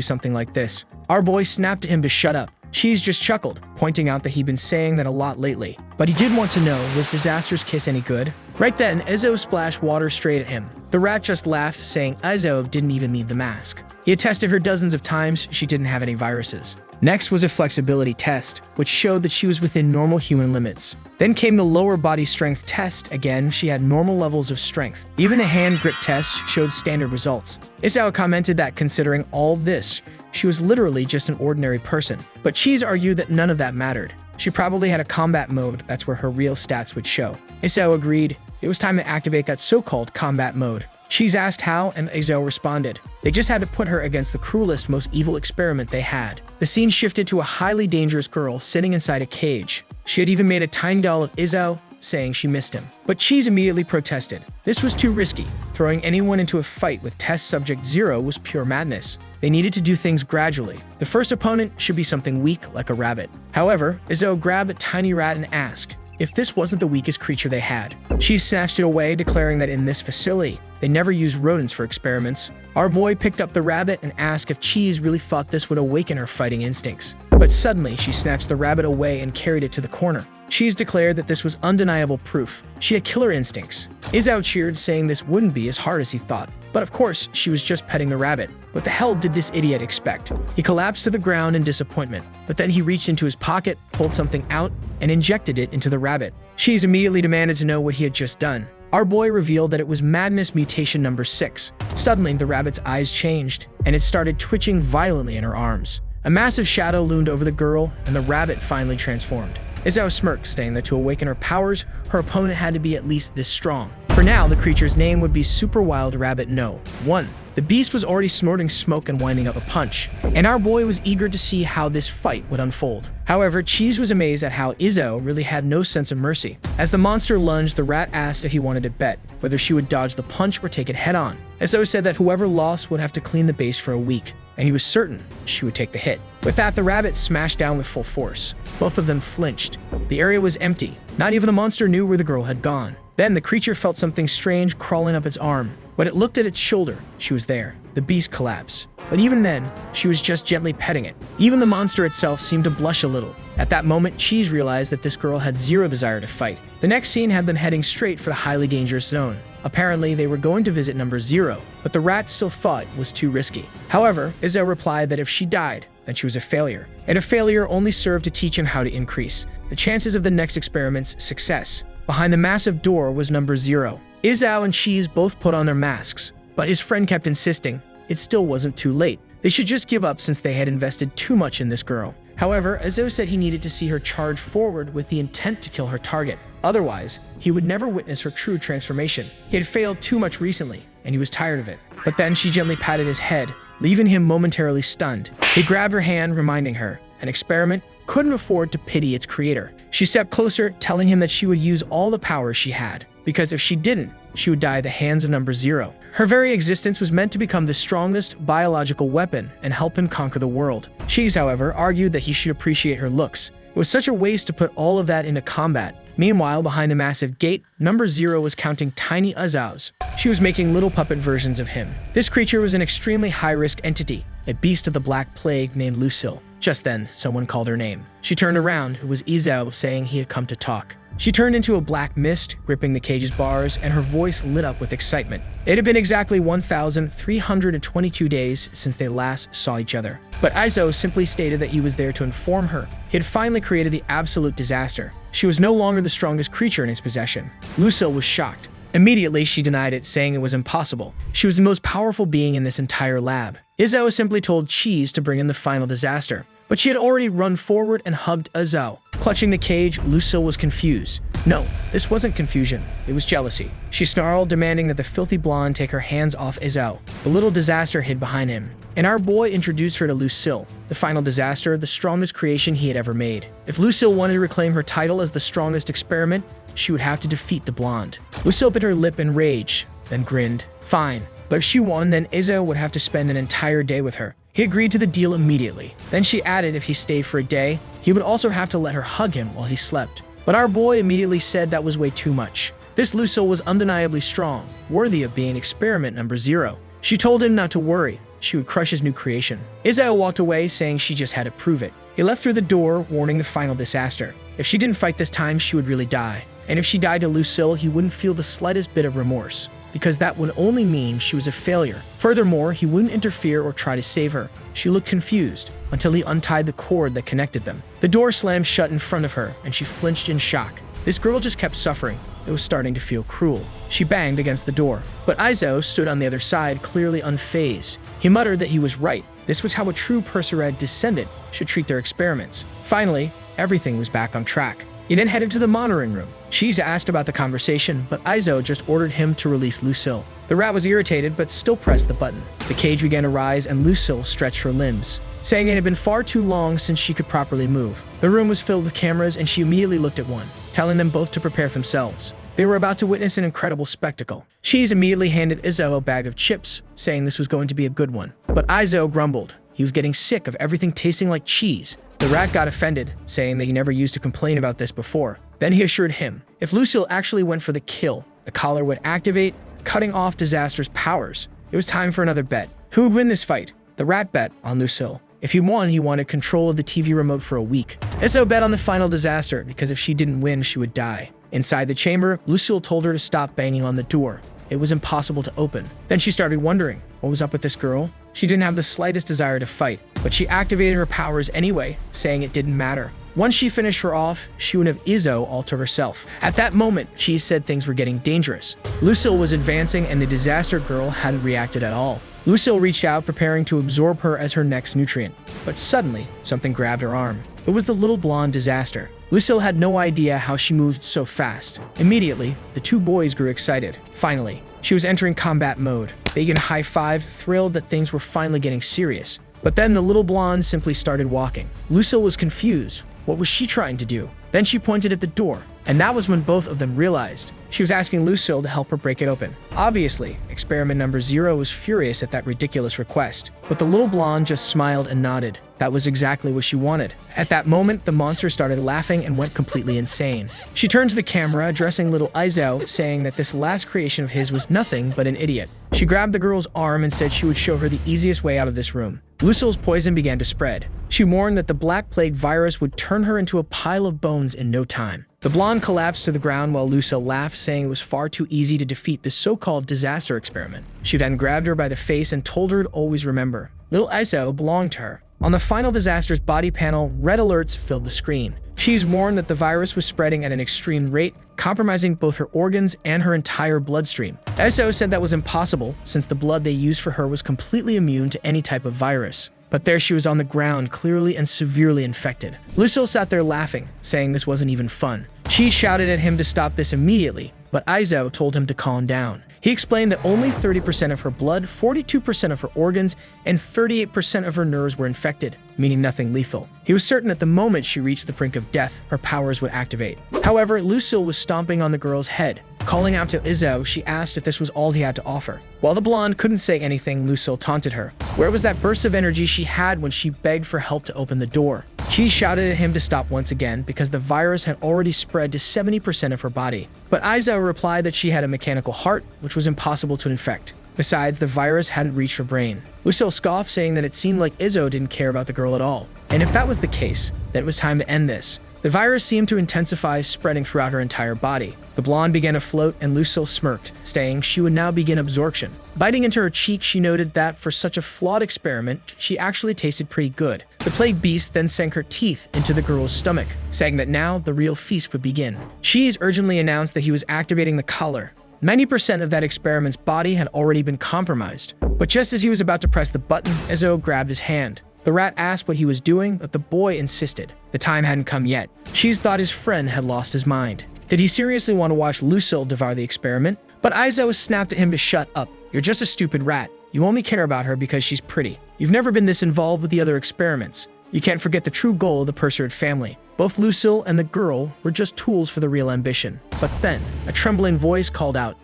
something like this. Our boy snapped at him to shut up. Cheese just chuckled, pointing out that he'd been saying that a lot lately. But he did want to know, was Disaster's kiss any good? Right then, Izzo splashed water straight at him. The rat just laughed, saying Izzo didn't even need the mask. He had tested her dozens of times, she didn't have any viruses. Next was a flexibility test, which showed that she was within normal human limits. Then came the lower body strength test. Again, she had normal levels of strength. Even the hand grip test showed standard results. Izzo commented that considering all this, she was literally just an ordinary person. But Cheese argued that none of that mattered. She probably had a combat mode, that's where her real stats would show. Izzo agreed. It was time to activate that so-called combat mode. Cheese asked how, and Izzo responded. They just had to put her against the cruelest, most evil experiment they had. The scene shifted to a highly dangerous girl sitting inside a cage. She had even made a tiny doll of Izzo, saying she missed him. But Cheese immediately protested. This was too risky. Throwing anyone into a fight with test subject 0 was pure madness. They needed to do things gradually. The first opponent should be something weak like a rabbit. However, Izzo grabbed a tiny rat and asked if this wasn't the weakest creature they had. Cheese snatched it away, declaring that in this facility, they never used rodents for experiments. Our boy picked up the rabbit and asked if Cheese really thought this would awaken her fighting instincts. But suddenly, she snatched the rabbit away and carried it to the corner. Cheese declared that this was undeniable proof. She had killer instincts. Izzo cheered, saying this wouldn't be as hard as he thought. But of course, she was just petting the rabbit. What the hell did this idiot expect? He collapsed to the ground in disappointment, but then he reached into his pocket, pulled something out, and injected it into the rabbit. Cheese immediately demanded to know what he had just done. Our boy revealed that it was Madness Mutation number 6. Suddenly, the rabbit's eyes changed, and it started twitching violently in her arms. A massive shadow loomed over the girl, and the rabbit finally transformed. Izzo smirked, saying that to awaken her powers, her opponent had to be at least this strong. For now, the creature's name would be Super Wild Rabbit No. 1. The beast was already snorting smoke and winding up a punch, and our boy was eager to see how this fight would unfold. However, Cheese was amazed at how Izzo really had no sense of mercy. As the monster lunged, the rat asked if he wanted to bet whether she would dodge the punch or take it head-on. Izzo said that whoever lost would have to clean the base for a week, and he was certain she would take the hit. With that, the rabbit smashed down with full force. Both of them flinched. The area was empty. Not even the monster knew where the girl had gone. Then the creature felt something strange crawling up its arm. When it looked at its shoulder, she was there. The beast collapsed. But even then, she was just gently petting it. Even the monster itself seemed to blush a little. At that moment, Cheese realized that this girl had zero desire to fight. The next scene had them heading straight for the highly dangerous zone. Apparently, they were going to visit number 0, but the rat still thought it was too risky. However, Izzo replied that if she died, then she was a failure. And a failure only served to teach him how to increase the chances of the next experiment's success. Behind the massive door was number 0. Izzo and Cheese both put on their masks, but his friend kept insisting it still wasn't too late. They should just give up since they had invested too much in this girl. However, Izzo said he needed to see her charge forward with the intent to kill her target. Otherwise, he would never witness her true transformation. He had failed too much recently, and he was tired of it. But then she gently patted his head, leaving him momentarily stunned. He grabbed her hand, reminding her an experiment couldn't afford to pity its creator. She stepped closer, telling him that she would use all the power she had, because if she didn't, she would die at the hands of number 0. Her very existence was meant to become the strongest biological weapon and help him conquer the world. Cheese, however, argued that he should appreciate her looks. It was such a waste to put all of that into combat. Meanwhile, behind the massive gate, number 0 was counting tiny Uzaos. She was making little puppet versions of him. This creature was an extremely high-risk entity, a beast of the Black Plague named Lucille. Just then, someone called her name. She turned around. It was Izzo, saying he had come to talk. She turned into a black mist, gripping the cage's bars, and her voice lit up with excitement. It had been exactly 1,322 days since they last saw each other. But Izzo simply stated that he was there to inform her. He had finally created the absolute disaster. She was no longer the strongest creature in his possession. Lucille was shocked. Immediately, she denied it, saying it was impossible. She was the most powerful being in this entire lab. Izzo simply told Cheese to bring in the final disaster. But she had already run forward and hugged Izzo. Clutching the cage, Lucille was confused. No, this wasn't confusion. It was jealousy. She snarled, demanding that the filthy blonde take her hands off Izzo. The little disaster hid behind him, and our boy introduced her to Lucille, the final disaster, the strongest creation he had ever made. If Lucille wanted to reclaim her title as the strongest experiment, she would have to defeat the blonde. Lucille bit her lip in rage, then grinned. Fine, but if she won, then Izzo would have to spend an entire day with her. He agreed to the deal immediately. Then she added if he stayed for a day, he would also have to let her hug him while he slept. But our boy immediately said that was way too much. This Lucille was undeniably strong, worthy of being experiment number 0. She told him not to worry, she would crush his new creation. Izzo walked away, saying she just had to prove it. He left through the door, warning the final disaster. If she didn't fight this time, she would really die. And if she died to Lucille, he wouldn't feel the slightest bit of remorse, because that would only mean she was a failure. Furthermore, he wouldn't interfere or try to save her. She looked confused until he untied the cord that connected them. The door slammed shut in front of her, and she flinched in shock. This girl just kept suffering. It was starting to feel cruel. She banged against the door, but Izzo stood on the other side, clearly unfazed. He muttered that he was right. This was how a true persad descendant should treat their experiments. Finally, everything was back on track. He then headed to the monitoring room. She's asked about the conversation, but Izzo just ordered him to release Lucille. The rat was irritated, but still pressed the button. The cage began to rise, and Lucille stretched her limbs, saying it had been far too long since she could properly move. The room was filled with cameras, and she immediately looked at one, telling them both to prepare themselves. They were about to witness an incredible spectacle. She's immediately handed Izzo a bag of chips, saying this was going to be a good one. But Izzo grumbled. He was getting sick of everything tasting like cheese. The rat got offended, saying that he never used to complain about this before. Then he assured him, if Lucille actually went for the kill, the collar would activate, cutting off Disaster's powers. It was time for another bet. Who would win this fight? The rat bet on Lucille. If he won, he wanted control of the TV remote for a week. Izzo bet on the final Disaster, because if she didn't win, she would die. Inside the chamber, Lucille told her to stop banging on the door. It was impossible to open. Then she started wondering, what was up with this girl? She didn't have the slightest desire to fight, but she activated her powers anyway, saying it didn't matter. Once she finished her off, she would have Izzo all to herself. At that moment, she said things were getting dangerous. Lucille was advancing, and the Disaster girl hadn't reacted at all. Lucille reached out, preparing to absorb her as her next nutrient. But suddenly, something grabbed her arm. It was the little blonde Disaster. Lucille had no idea how she moved so fast. Immediately, the two boys grew excited. Finally, she was entering combat mode. They began high-five, thrilled that things were finally getting serious. But then the little blonde simply started walking. Lucille was confused. What was she trying to do? Then she pointed at the door, and that was when both of them realized. She was asking Lucille to help her break it open. Obviously, experiment number 0 was furious at that ridiculous request, but the little blonde just smiled and nodded. That was exactly what she wanted. At that moment, the monster started laughing and went completely insane. She turned to the camera, addressing little Izzo, saying that this last creation of his was nothing but an idiot. She grabbed the girl's arm and said she would show her the easiest way out of this room. Lucille's poison began to spread. She warned that the Black Plague virus would turn her into a pile of bones in no time. The blonde collapsed to the ground while Lucille laughed, saying it was far too easy to defeat this so-called disaster experiment. She then grabbed her by the face and told her to always remember. Little Izzo belonged to her. On the final disaster's body panel, red alerts filled the screen. She's warned that the virus was spreading at an extreme rate, compromising both her organs and her entire bloodstream. Izzo said that was impossible, since the blood they used for her was completely immune to any type of virus. But there she was on the ground, clearly and severely infected. Lucille sat there laughing, saying this wasn't even fun. She shouted at him to stop this immediately, but Izzo told him to calm down. He explained that only 30% of her blood, 42% of her organs, and 38% of her nerves were infected, meaning nothing lethal. He was certain that the moment she reached the brink of death, her powers would activate. However, Lucille was stomping on the girl's head. Calling out to Izzo, she asked if this was all he had to offer. While the blonde couldn't say anything, Lucille taunted her. Where was that burst of energy she had when she begged for help to open the door? She shouted at him to stop once again because the virus had already spread to 70% of her body. But Izzo replied that she had a mechanical heart, which was impossible to infect. Besides, the virus hadn't reached her brain. Lucille scoffed, saying that it seemed like Izzo didn't care about the girl at all. And if that was the case, then it was time to end this. The virus seemed to intensify, spreading throughout her entire body. The blonde began to float, and Lucille smirked, saying she would now begin absorption. Biting into her cheek, she noted that, for such a flawed experiment, she actually tasted pretty good. The plague beast then sank her teeth into the girl's stomach, saying that now the real feast would begin. She's urgently announced that he was activating the collar. 90% of that experiment's body had already been compromised. But just as he was about to press the button, Izzo grabbed his hand. The rat asked what he was doing, but the boy insisted. The time hadn't come yet. She's thought his friend had lost his mind. Did he seriously want to watch Lucille devour the experiment? But Aizo snapped at him to shut up. You're just a stupid rat. You only care about her because she's pretty. You've never been this involved with the other experiments. You can't forget the true goal of the Persad family. Both Lucille and the girl were just tools for the real ambition. But then, a trembling voice called out,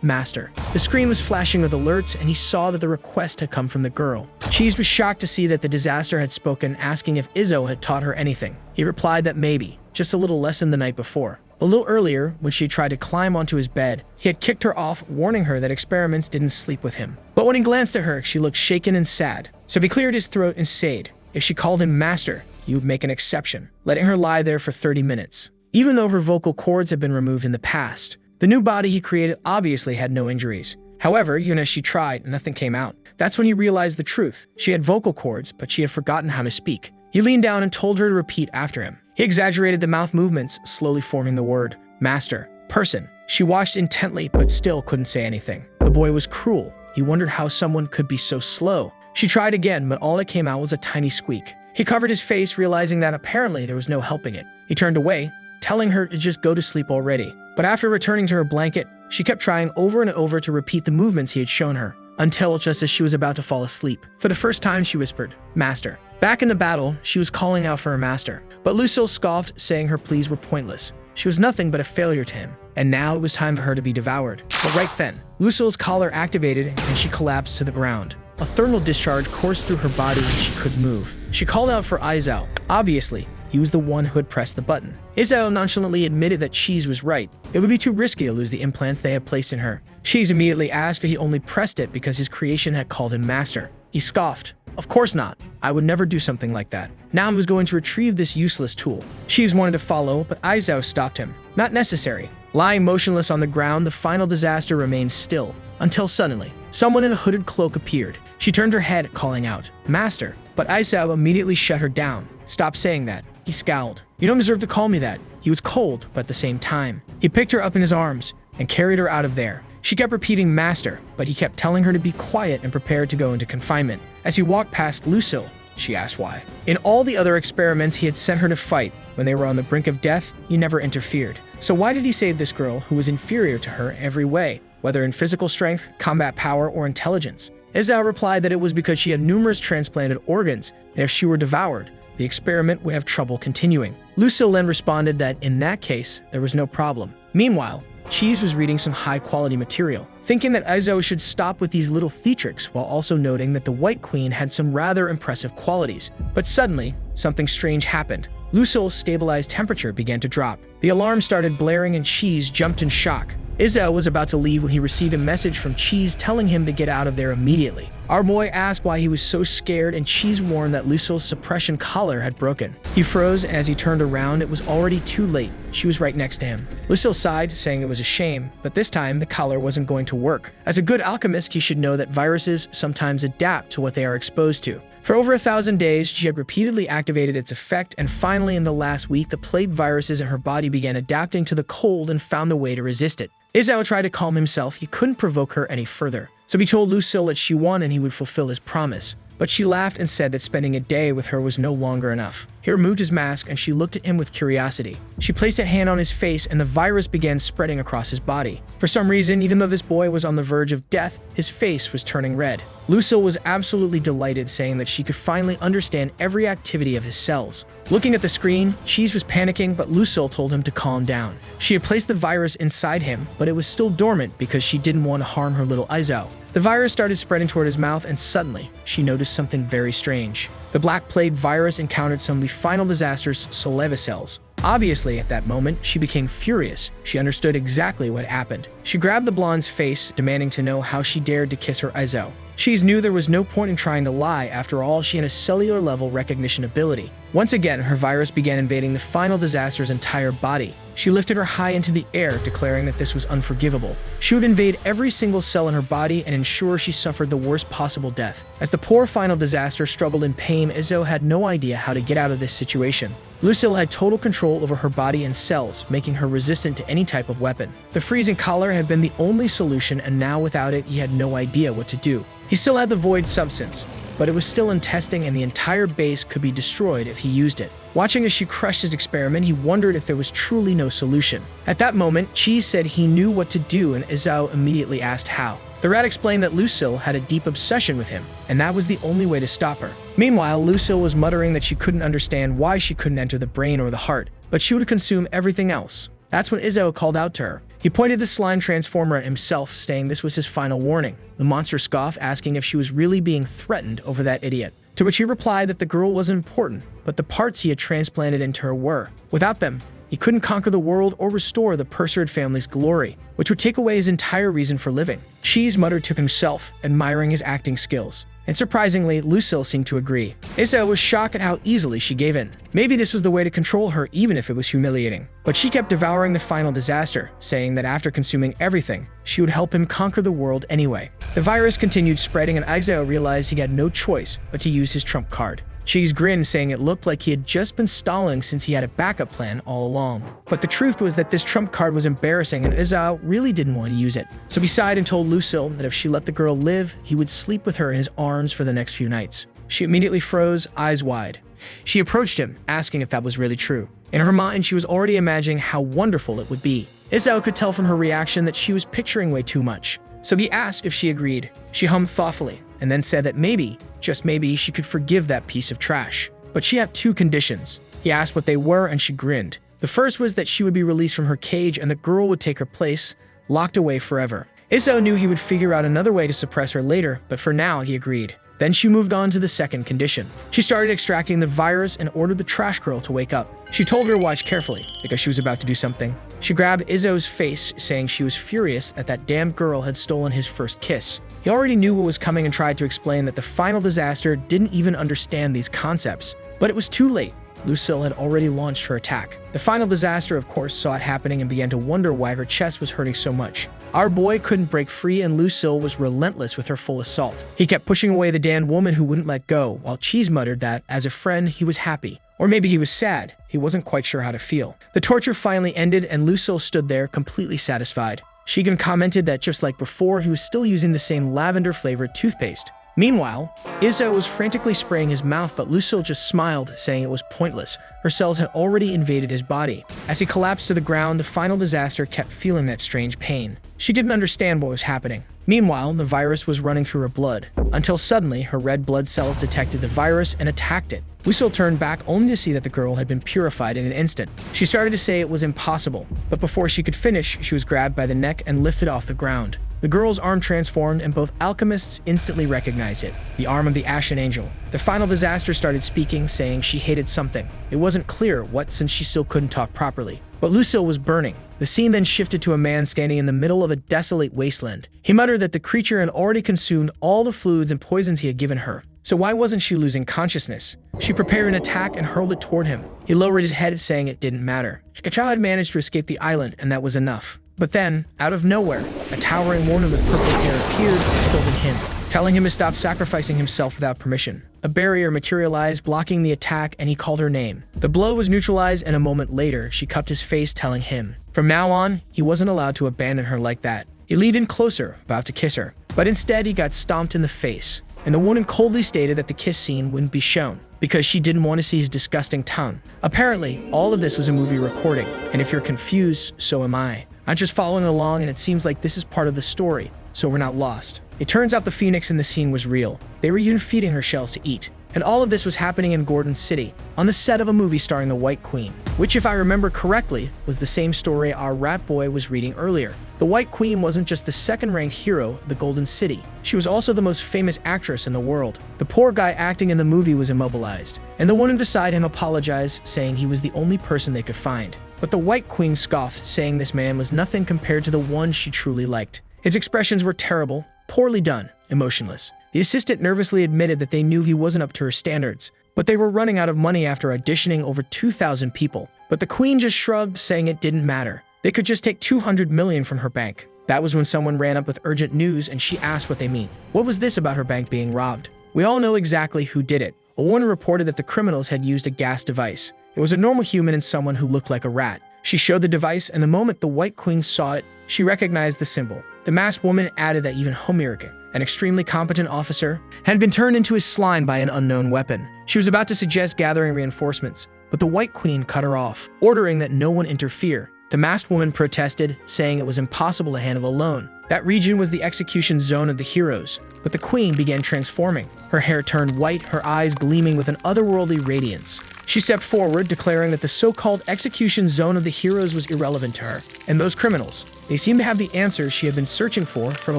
Master. The screen was flashing with alerts, and he saw that the request had come from the girl. Cheese was shocked to see that the disaster had spoken, asking if Izzo had taught her anything. He replied that maybe, just a little lesson the night before. A little earlier, when she tried to climb onto his bed, he had kicked her off, warning her that experiments didn't sleep with him. But when he glanced at her, she looked shaken and sad. So he cleared his throat and said, if she called him master, he would make an exception, letting her lie there for 30 minutes. Even though her vocal cords had been removed in the past, the new body he created obviously had no injuries. However, even as she tried, nothing came out. That's when he realized the truth. She had vocal cords, but she had forgotten how to speak. He leaned down and told her to repeat after him. He exaggerated the mouth movements, slowly forming the word, master, person. She watched intently, but still couldn't say anything. The boy was cruel. He wondered how someone could be so slow. She tried again, but all that came out was a tiny squeak. He covered his face, realizing that apparently there was no helping it. He turned away, telling her to just go to sleep already. But after returning to her blanket, she kept trying over and over to repeat the movements he had shown her, until just as she was about to fall asleep. For the first time, she whispered, Master. Back in the battle, she was calling out for her master. But Lucille scoffed, saying her pleas were pointless. She was nothing but a failure to him, and now it was time for her to be devoured. But right then, Lucille's collar activated, and she collapsed to the ground. A thermal discharge coursed through her body and she could move. She called out for Aizo. Obviously, he was the one who had pressed the button. Izzo nonchalantly admitted that Cheese was right. It would be too risky to lose the implants they had placed in her. Cheese immediately asked if he only pressed it because his creation had called him master. He scoffed. Of course not. I would never do something like that. Now he was going to retrieve this useless tool. Cheese wanted to follow, but Aizo stopped him. Not necessary. Lying motionless on the ground, the final disaster remained still, until suddenly, someone in a hooded cloak appeared. She turned her head, calling out, Master. But Aizo immediately shut her down. Stop saying that. He scowled. You don't deserve to call me that. He was cold, but at the same time. He picked her up in his arms and carried her out of there. She kept repeating Master, but he kept telling her to be quiet and prepared to go into confinement. As he walked past Lucille, she asked why. In all the other experiments he had sent her to fight, when they were on the brink of death, he never interfered. So why did he save this girl who was inferior to her every way, whether in physical strength, combat power, or intelligence? Izzo replied that it was because she had numerous transplanted organs, and if she were devoured, the experiment would have trouble continuing. Lucille then responded that in that case, there was no problem. Meanwhile, Cheese was reading some high-quality material, thinking that Aizo should stop with these little theatrics while also noting that the White Queen had some rather impressive qualities. But suddenly, something strange happened. Lucille's stabilized temperature began to drop. The alarm started blaring and Cheese jumped in shock. Izzo was about to leave when he received a message from Cheese telling him to get out of there immediately. Our boy asked why he was so scared, and Cheese warned that Lucille's suppression collar had broken. He froze, and as he turned around, it was already too late. She was right next to him. Lucille sighed, saying it was a shame, but this time the collar wasn't going to work. As a good alchemist, he should know that viruses sometimes adapt to what they are exposed to. For over 1,000 days, she had repeatedly activated its effect, and finally in the last week, the plague viruses in her body began adapting to the cold and found a way to resist it. Izzo tried to calm himself. He couldn't provoke her any further. So he told Lucille that she won and he would fulfill his promise. But she laughed and said that spending a day with her was no longer enough. He removed his mask and she looked at him with curiosity. She placed a hand on his face and the virus began spreading across his body. For some reason, even though this boy was on the verge of death, his face was turning red. Lucille was absolutely delighted, saying that she could finally understand every activity of his cells. Looking at the screen, Cheese was panicking, but Lucille told him to calm down. She had placed the virus inside him, but it was still dormant because she didn't want to harm her little Aizo. The virus started spreading toward his mouth, and suddenly, she noticed something very strange. The Black Plague virus encountered some of the final disaster's saliva cells. Obviously, at that moment, she became furious. She understood exactly what happened. She grabbed the blonde's face, demanding to know how she dared to kiss her Aizo. Cheese knew there was no point in trying to lie. After all, she had a cellular level recognition ability. Once again, her virus began invading the final disaster's entire body. She lifted her high into the air, declaring that this was unforgivable. She would invade every single cell in her body and ensure she suffered the worst possible death. As the poor final disaster struggled in pain, Izzo had no idea how to get out of this situation. Lucille had total control over her body and cells, making her resistant to any type of weapon. The freezing collar had been the only solution, and now without it, he had no idea what to do. He still had the void substance, but it was still in testing and the entire base could be destroyed if he used it. Watching as she crushed his experiment, he wondered if there was truly no solution. At that moment, Cheese said he knew what to do and Izao immediately asked how. The rat explained that Lucille had a deep obsession with him, and that was the only way to stop her. Meanwhile, Lucille was muttering that she couldn't understand why she couldn't enter the brain or the heart, but she would consume everything else. That's when Izao called out to her. He pointed the slime transformer at himself, saying this was his final warning. The monster scoffed, asking if she was really being threatened over that idiot. To which he replied that the girl wasn't important, but the parts he had transplanted into her were. Without them, he couldn't conquer the world or restore the Persad family's glory, which would take away his entire reason for living. Cheese muttered to himself, admiring his acting skills. And surprisingly, Lucille seemed to agree. Izao was shocked at how easily she gave in. Maybe this was the way to control her even if it was humiliating. But she kept devouring the final disaster, saying that after consuming everything, she would help him conquer the world anyway. The virus continued spreading and Izao realized he had no choice but to use his trump card. Cheese grinned, saying it looked like he had just been stalling since he had a backup plan all along. But the truth was that this trump card was embarrassing and Izao really didn't want to use it. So he sighed and told Lucille that if she let the girl live, he would sleep with her in his arms for the next few nights. She immediately froze, eyes wide. She approached him, asking if that was really true. In her mind, she was already imagining how wonderful it would be. Izao could tell from her reaction that she was picturing way too much. So he asked if she agreed. She hummed thoughtfully, and then said that maybe, just maybe, she could forgive that piece of trash. But she had two conditions. He asked what they were, and she grinned. The first was that she would be released from her cage and the girl would take her place, locked away forever. Izao knew he would figure out another way to suppress her later, but for now, he agreed. Then she moved on to the second condition. She started extracting the virus and ordered the trash girl to wake up. She told her to watch carefully, because she was about to do something. She grabbed Izao's face, saying she was furious that that damn girl had stolen his first kiss. He already knew what was coming and tried to explain that the final disaster didn't even understand these concepts. But it was too late. Lucille had already launched her attack. The final disaster, of course, saw it happening and began to wonder why her chest was hurting so much. Our boy couldn't break free and Lucille was relentless with her full assault. He kept pushing away the damned woman who wouldn't let go, while Cheese muttered that, as a friend, he was happy. Or maybe he was sad. He wasn't quite sure how to feel. The torture finally ended and Lucille stood there completely satisfied. Shigen commented that just like before, he was still using the same lavender-flavored toothpaste. Meanwhile, Izao was frantically spraying his mouth, but Lucille just smiled, saying it was pointless. Her cells had already invaded his body. As he collapsed to the ground, the final disaster kept feeling that strange pain. She didn't understand what was happening. Meanwhile, the virus was running through her blood, until suddenly her red blood cells detected the virus and attacked it. Lucille turned back only to see that the girl had been purified in an instant. She started to say it was impossible, but before she could finish, she was grabbed by the neck and lifted off the ground. The girl's arm transformed and both alchemists instantly recognized it, the arm of the Ashen Angel. The final disaster started speaking, saying she hated something. It wasn't clear what, since she still couldn't talk properly. But Lucille was burning. The scene then shifted to a man standing in the middle of a desolate wasteland. He muttered that the creature had already consumed all the fluids and poisons he had given her. So why wasn't she losing consciousness? She prepared an attack and hurled it toward him. He lowered his head, saying it didn't matter. Kachao had managed to escape the island, and that was enough. But then, out of nowhere, a towering woman with purple hair appeared, scolding him, telling him to stop sacrificing himself without permission. A barrier materialized, blocking the attack, and he called her name. The blow was neutralized, and a moment later, she cupped his face, telling him, from now on, he wasn't allowed to abandon her like that. He leaned in closer, about to kiss her, but instead he got stomped in the face. And the woman coldly stated that the kiss scene wouldn't be shown, because she didn't want to see his disgusting tongue. Apparently, all of this was a movie recording, and if you're confused, so am I. I'm just following along and it seems like this is part of the story, so we're not lost. It turns out the phoenix in the scene was real. They were even feeding her shells to eat. And all of this was happening in Gordon City, on the set of a movie starring the White Queen, which, if I remember correctly, was the same story our rat boy was reading earlier. The White Queen wasn't just the second-ranked hero of the Golden City. She was also the most famous actress in the world. The poor guy acting in the movie was immobilized, and the woman beside him apologized, saying he was the only person they could find. But the White Queen scoffed, saying this man was nothing compared to the one she truly liked. His expressions were terrible, poorly done, emotionless. The assistant nervously admitted that they knew he wasn't up to her standards, but they were running out of money after auditioning over 2,000 people. But the queen just shrugged, saying it didn't matter. They could just take 200 million from her bank. That was when someone ran up with urgent news and she asked what they mean. What was this about her bank being robbed? We all know exactly who did it. A woman reported that the criminals had used a gas device. It was a normal human and someone who looked like a rat. She showed the device, and the moment the White Queen saw it, she recognized the symbol. The masked woman added that even Homerica an extremely competent officer, had been turned into his slime by an unknown weapon. She was about to suggest gathering reinforcements, but the White Queen cut her off, ordering that no one interfere. The masked woman protested, saying it was impossible to handle alone. That region was the execution zone of the heroes, but the queen began transforming. Her hair turned white, her eyes gleaming with an otherworldly radiance. She stepped forward, declaring that the so-called execution zone of the heroes was irrelevant to her, and those criminals. They seemed to have the answers she had been searching for a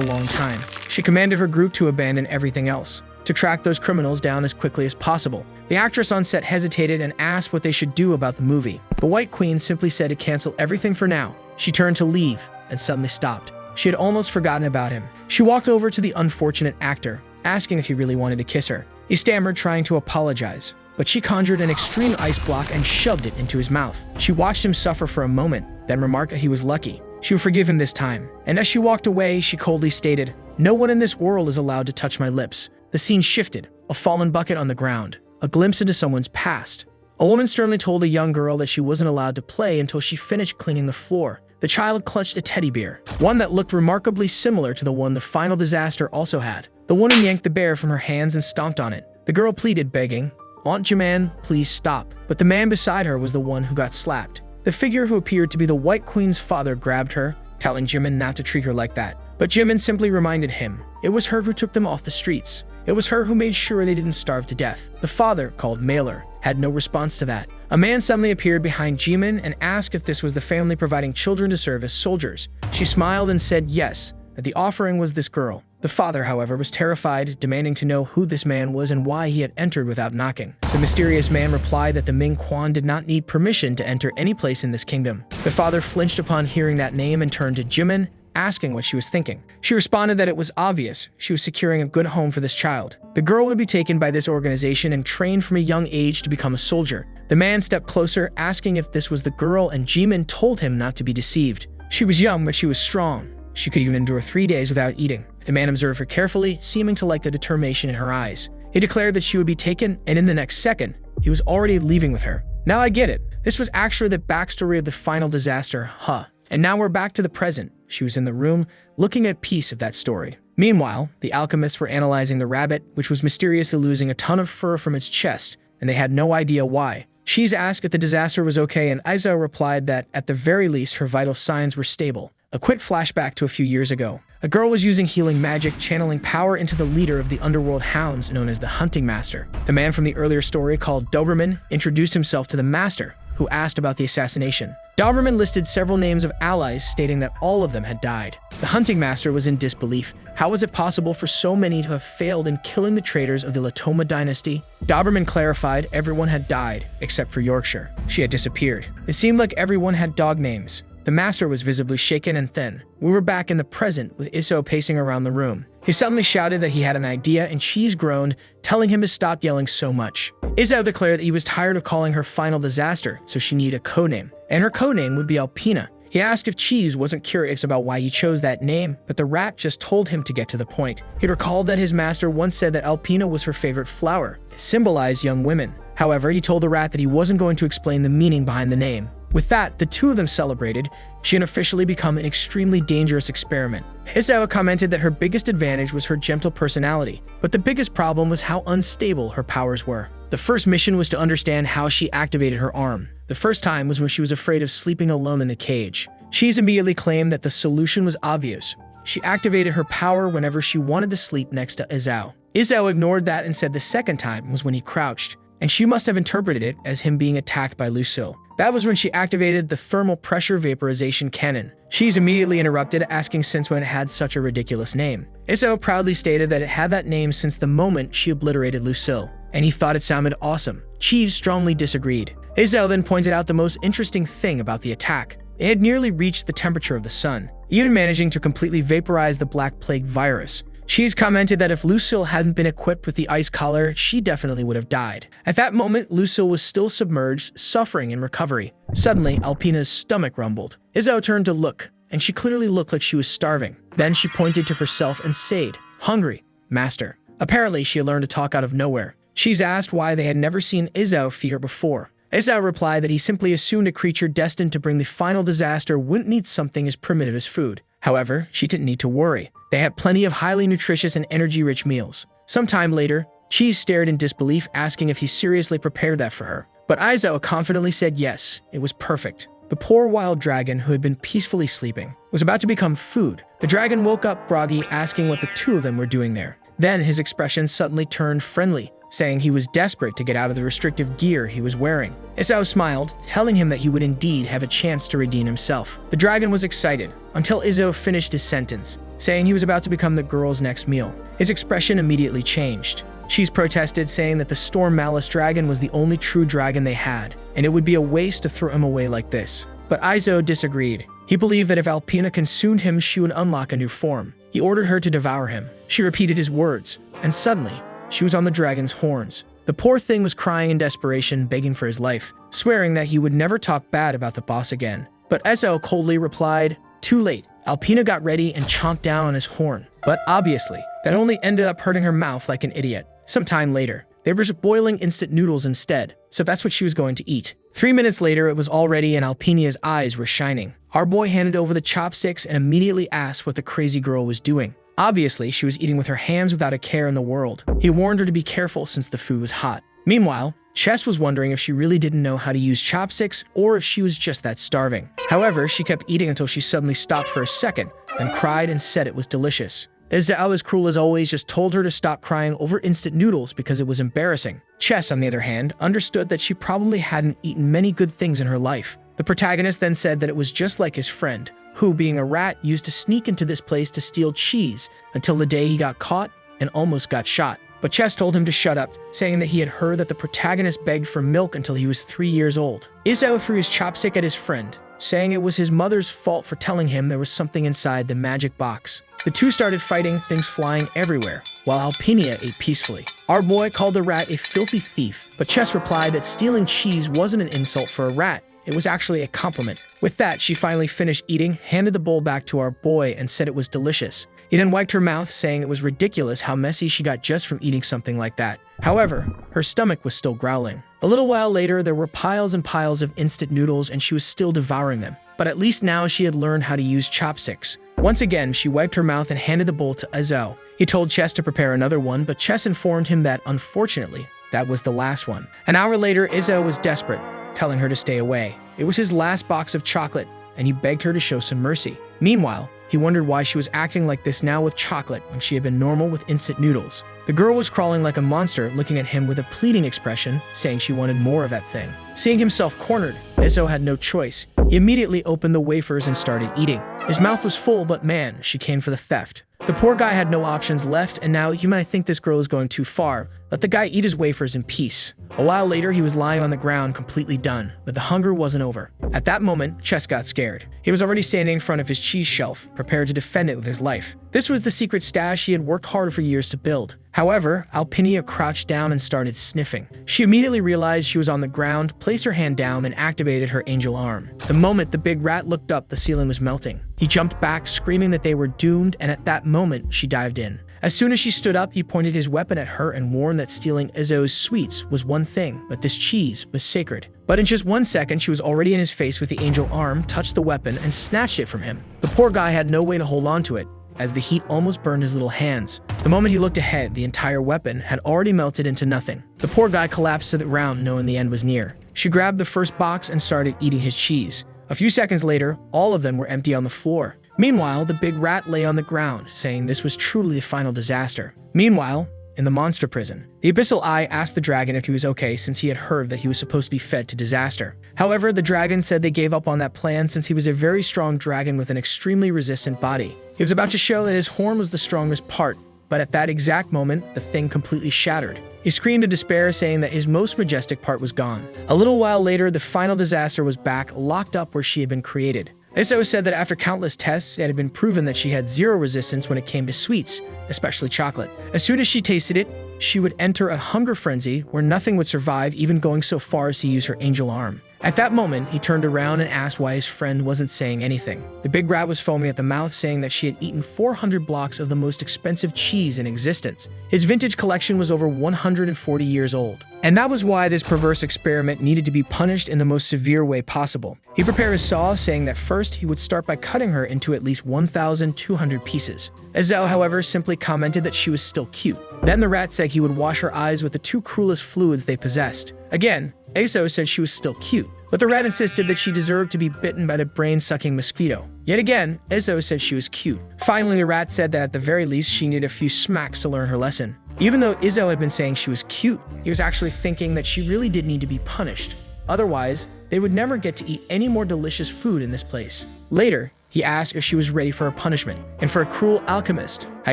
long time. She commanded her group to abandon everything else, to track those criminals down as quickly as possible. The actress on set hesitated and asked what they should do about the movie. The White Queen simply said to cancel everything for now. She turned to leave and suddenly stopped. She had almost forgotten about him. She walked over to the unfortunate actor, asking if he really wanted to kiss her. He stammered, trying to apologize, but she conjured an extreme ice block and shoved it into his mouth. She watched him suffer for a moment, then remarked that he was lucky. She would forgive him this time. And as she walked away, she coldly stated, "No one in this world is allowed to touch my lips." The scene shifted, a fallen bucket on the ground, a glimpse into someone's past. A woman sternly told a young girl that she wasn't allowed to play until she finished cleaning the floor. The child clutched a teddy bear, one that looked remarkably similar to the one the final disaster also had. The woman yanked the bear from her hands and stomped on it. The girl pleaded, begging, "Aunt Jimin, please stop." But the man beside her was the one who got slapped. The figure who appeared to be the White Queen's father grabbed her, telling Jimin not to treat her like that. But Jimin simply reminded him, it was her who took them off the streets. It was her who made sure they didn't starve to death. The father, called Mailer, had no response to that. A man suddenly appeared behind Jimin and asked if this was the family providing children to serve as soldiers. She smiled and said yes, that the offering was this girl. The father, however, was terrified, demanding to know who this man was and why he had entered without knocking. The mysterious man replied that the Ming Quan did not need permission to enter any place in this kingdom. The father flinched upon hearing that name and turned to Jimin, asking what she was thinking. She responded that it was obvious she was securing a good home for this child. The girl would be taken by this organization and trained from a young age to become a soldier. The man stepped closer, asking if this was the girl, and Jimin told him not to be deceived. She was young, but she was strong. She could even endure 3 days without eating. The man observed her carefully, seeming to like the determination in her eyes. He declared that she would be taken, and in the next second, he was already leaving with her. Now I get it. This was actually the backstory of the final disaster, huh? And now we're back to the present. She was in the room, looking at a piece of that story. Meanwhile, the alchemists were analyzing the rabbit, which was mysteriously losing a ton of fur from its chest, and they had no idea why. She's asked if the disaster was okay, and Aizo replied that, at the very least, her vital signs were stable. A quick flashback to a few years ago. A girl was using healing magic, channeling power into the leader of the underworld hounds known as the Hunting Master. The man from the earlier story, called Doberman, introduced himself to the master, who asked about the assassination. Doberman listed several names of allies, stating that all of them had died. The Hunting Master was in disbelief. How was it possible for so many to have failed in killing the traitors of the Latoma dynasty? Doberman clarified everyone had died, except for Yorkshire. She had disappeared. It seemed like everyone had dog names. The master was visibly shaken and thin. We were back in the present, with Isso pacing around the room. He suddenly shouted that he had an idea, and Cheese groaned, telling him to stop yelling so much. Isso declared that he was tired of calling her final disaster, so she needed a codename, and her codename would be Alpina. He asked if Cheese wasn't curious about why he chose that name, but the rat just told him to get to the point. He recalled that his master once said that Alpina was her favorite flower. It symbolized young women. However, he told the rat that he wasn't going to explain the meaning behind the name. With that, the two of them celebrated. She had officially become an extremely dangerous experiment. Isawa commented that her biggest advantage was her gentle personality, but the biggest problem was how unstable her powers were. The first mission was to understand how she activated her arm. The first time was when she was afraid of sleeping alone in the cage. She's immediately claimed that the solution was obvious. She activated her power whenever she wanted to sleep next to Izao. Izao ignored that and said the second time was when he crouched, and she must have interpreted it as him being attacked by Lucille. That was when she activated the thermal pressure vaporization cannon. She's immediately interrupted, asking since when it had such a ridiculous name. Izao proudly stated that it had that name since the moment she obliterated Lucille, and he thought it sounded awesome. Cheese strongly disagreed. Izao then pointed out the most interesting thing about the attack. It had nearly reached the temperature of the sun, even managing to completely vaporize the Black Plague virus. Cheese commented that if Lucille hadn't been equipped with the ice collar, she definitely would have died. At that moment, Lucille was still submerged, suffering in recovery. Suddenly, Alpina's stomach rumbled. Izao turned to look, and she clearly looked like she was starving. Then she pointed to herself and said, "Hungry, master." Apparently, she had learned to talk out of nowhere. She's asked why they had never seen Izao feed her before. Izao replied that he simply assumed a creature destined to bring the final disaster wouldn't need something as primitive as food. However, she didn't need to worry. They had plenty of highly nutritious and energy-rich meals. Sometime later, Cheese stared in disbelief, asking if he seriously prepared that for her. But Aizo confidently said yes, it was perfect. The poor wild dragon, who had been peacefully sleeping, was about to become food. The dragon woke up groggy, asking what the two of them were doing there. Then his expression suddenly turned friendly, saying he was desperate to get out of the restrictive gear he was wearing. Isao smiled, telling him that he would indeed have a chance to redeem himself. The dragon was excited, until Izzo finished his sentence, saying he was about to become the girl's next meal. His expression immediately changed. Cheese protested, saying that the Storm Malice dragon was the only true dragon they had, and it would be a waste to throw him away like this. But Aizo disagreed. He believed that if Alpina consumed him, she would unlock a new form. He ordered her to devour him. She repeated his words, and suddenly, she was on the dragon's horns. The poor thing was crying in desperation, begging for his life, swearing that he would never talk bad about the boss again. But Ezo coldly replied, "Too late." Alpina got ready and chomped down on his horn. But obviously, that only ended up hurting her mouth like an idiot. Sometime later, they were just boiling instant noodles instead, so that's what she was going to eat. 3 minutes later, it was all ready and Alpina's eyes were shining. Our boy handed over the chopsticks and immediately asked what the crazy girl was doing. Obviously, she was eating with her hands without a care in the world. He warned her to be careful since the food was hot. Meanwhile, Chess was wondering if she really didn't know how to use chopsticks or if she was just that starving. However, she kept eating until she suddenly stopped for a second, then cried and said it was delicious. Izao, as cruel as always, just told her to stop crying over instant noodles because it was embarrassing. Chess, on the other hand, understood that she probably hadn't eaten many good things in her life. The protagonist then said that it was just like his friend, who, being a rat, used to sneak into this place to steal cheese until the day he got caught and almost got shot. But Chess told him to shut up, saying that he had heard that the protagonist begged for milk until he was 3 years old. Izao threw his chopstick at his friend, saying it was his mother's fault for telling him there was something inside the magic box. The two started fighting, things flying everywhere, while Alpinia ate peacefully. Our boy called the rat a filthy thief, but Chess replied that stealing cheese wasn't an insult for a rat. It was actually a compliment. With that, she finally finished eating, handed the bowl back to our boy, and said it was delicious. He then wiped her mouth, saying it was ridiculous how messy she got just from eating something like that. However, her stomach was still growling. A little while later, there were piles and piles of instant noodles, and she was still devouring them. But at least now she had learned how to use chopsticks. Once again, she wiped her mouth and handed the bowl to Izao. He told Chess to prepare another one, but Chess informed him that, unfortunately, that was the last one. An hour later, Izao was desperate, telling her to stay away. It was his last box of chocolate, and he begged her to show some mercy. Meanwhile, he wondered why she was acting like this now with chocolate when she had been normal with instant noodles. The girl was crawling like a monster, looking at him with a pleading expression, saying she wanted more of that thing. Seeing himself cornered, Izzo had no choice. He immediately opened the wafers and started eating. His mouth was full, but man, she came for the theft. The poor guy had no options left, and now you might think this girl is going too far. Let the guy eat his wafers in peace. A while later, he was lying on the ground, completely done, but the hunger wasn't over. At that moment, Chess got scared. He was already standing in front of his cheese shelf, prepared to defend it with his life. This was the secret stash he had worked hard for years to build. However, Alpinia crouched down and started sniffing. She immediately realized she was on the ground, placed her hand down, and activated her angel arm. The moment the big rat looked up, the ceiling was melting. He jumped back, screaming that they were doomed, and at that moment, she dived in. As soon as she stood up, he pointed his weapon at her and warned that stealing Izzo's sweets was one thing, but this cheese was sacred. But in just 1 second, she was already in his face with the angel arm, touched the weapon, and snatched it from him. The poor guy had no way to hold on to it, as the heat almost burned his little hands. The moment he looked ahead, the entire weapon had already melted into nothing. The poor guy collapsed to the ground, knowing the end was near. She grabbed the first box and started eating his cheese. A few seconds later, all of them were empty on the floor. Meanwhile, the big rat lay on the ground, saying this was truly the final disaster. Meanwhile, in the monster prison, the Abyssal Eye asked the dragon if he was okay since he had heard that he was supposed to be fed to disaster. However, the dragon said they gave up on that plan since he was a very strong dragon with an extremely resistant body. He was about to show that his horn was the strongest part, but at that exact moment, the thing completely shattered. He screamed in despair, saying that his most majestic part was gone. A little while later, the final disaster was back, locked up where she had been created. Isso said that after countless tests, it had been proven that she had zero resistance when it came to sweets, especially chocolate. As soon as she tasted it, she would enter a hunger frenzy where nothing would survive, even going so far as to use her angel arm. At that moment, he turned around and asked why his friend wasn't saying anything. The big rat was foaming at the mouth, saying that she had eaten 400 blocks of the most expensive cheese in existence. His vintage collection was over 140 years old. And that was why this perverse experiment needed to be punished in the most severe way possible. He prepared his saw, saying that first he would start by cutting her into at least 1,200 pieces. Ezo, however, simply commented that she was still cute. Then the rat said he would wash her eyes with the two cruelest fluids they possessed. Again, Ezo said she was still cute, but the rat insisted that she deserved to be bitten by the brain-sucking mosquito. Yet again, Ezo said she was cute. Finally, the rat said that at the very least she needed a few smacks to learn her lesson. Even though Izzo had been saying she was cute, he was actually thinking that she really did need to be punished. Otherwise, they would never get to eat any more delicious food in this place. Later, he asked if she was ready for a punishment, and for a cruel alchemist, I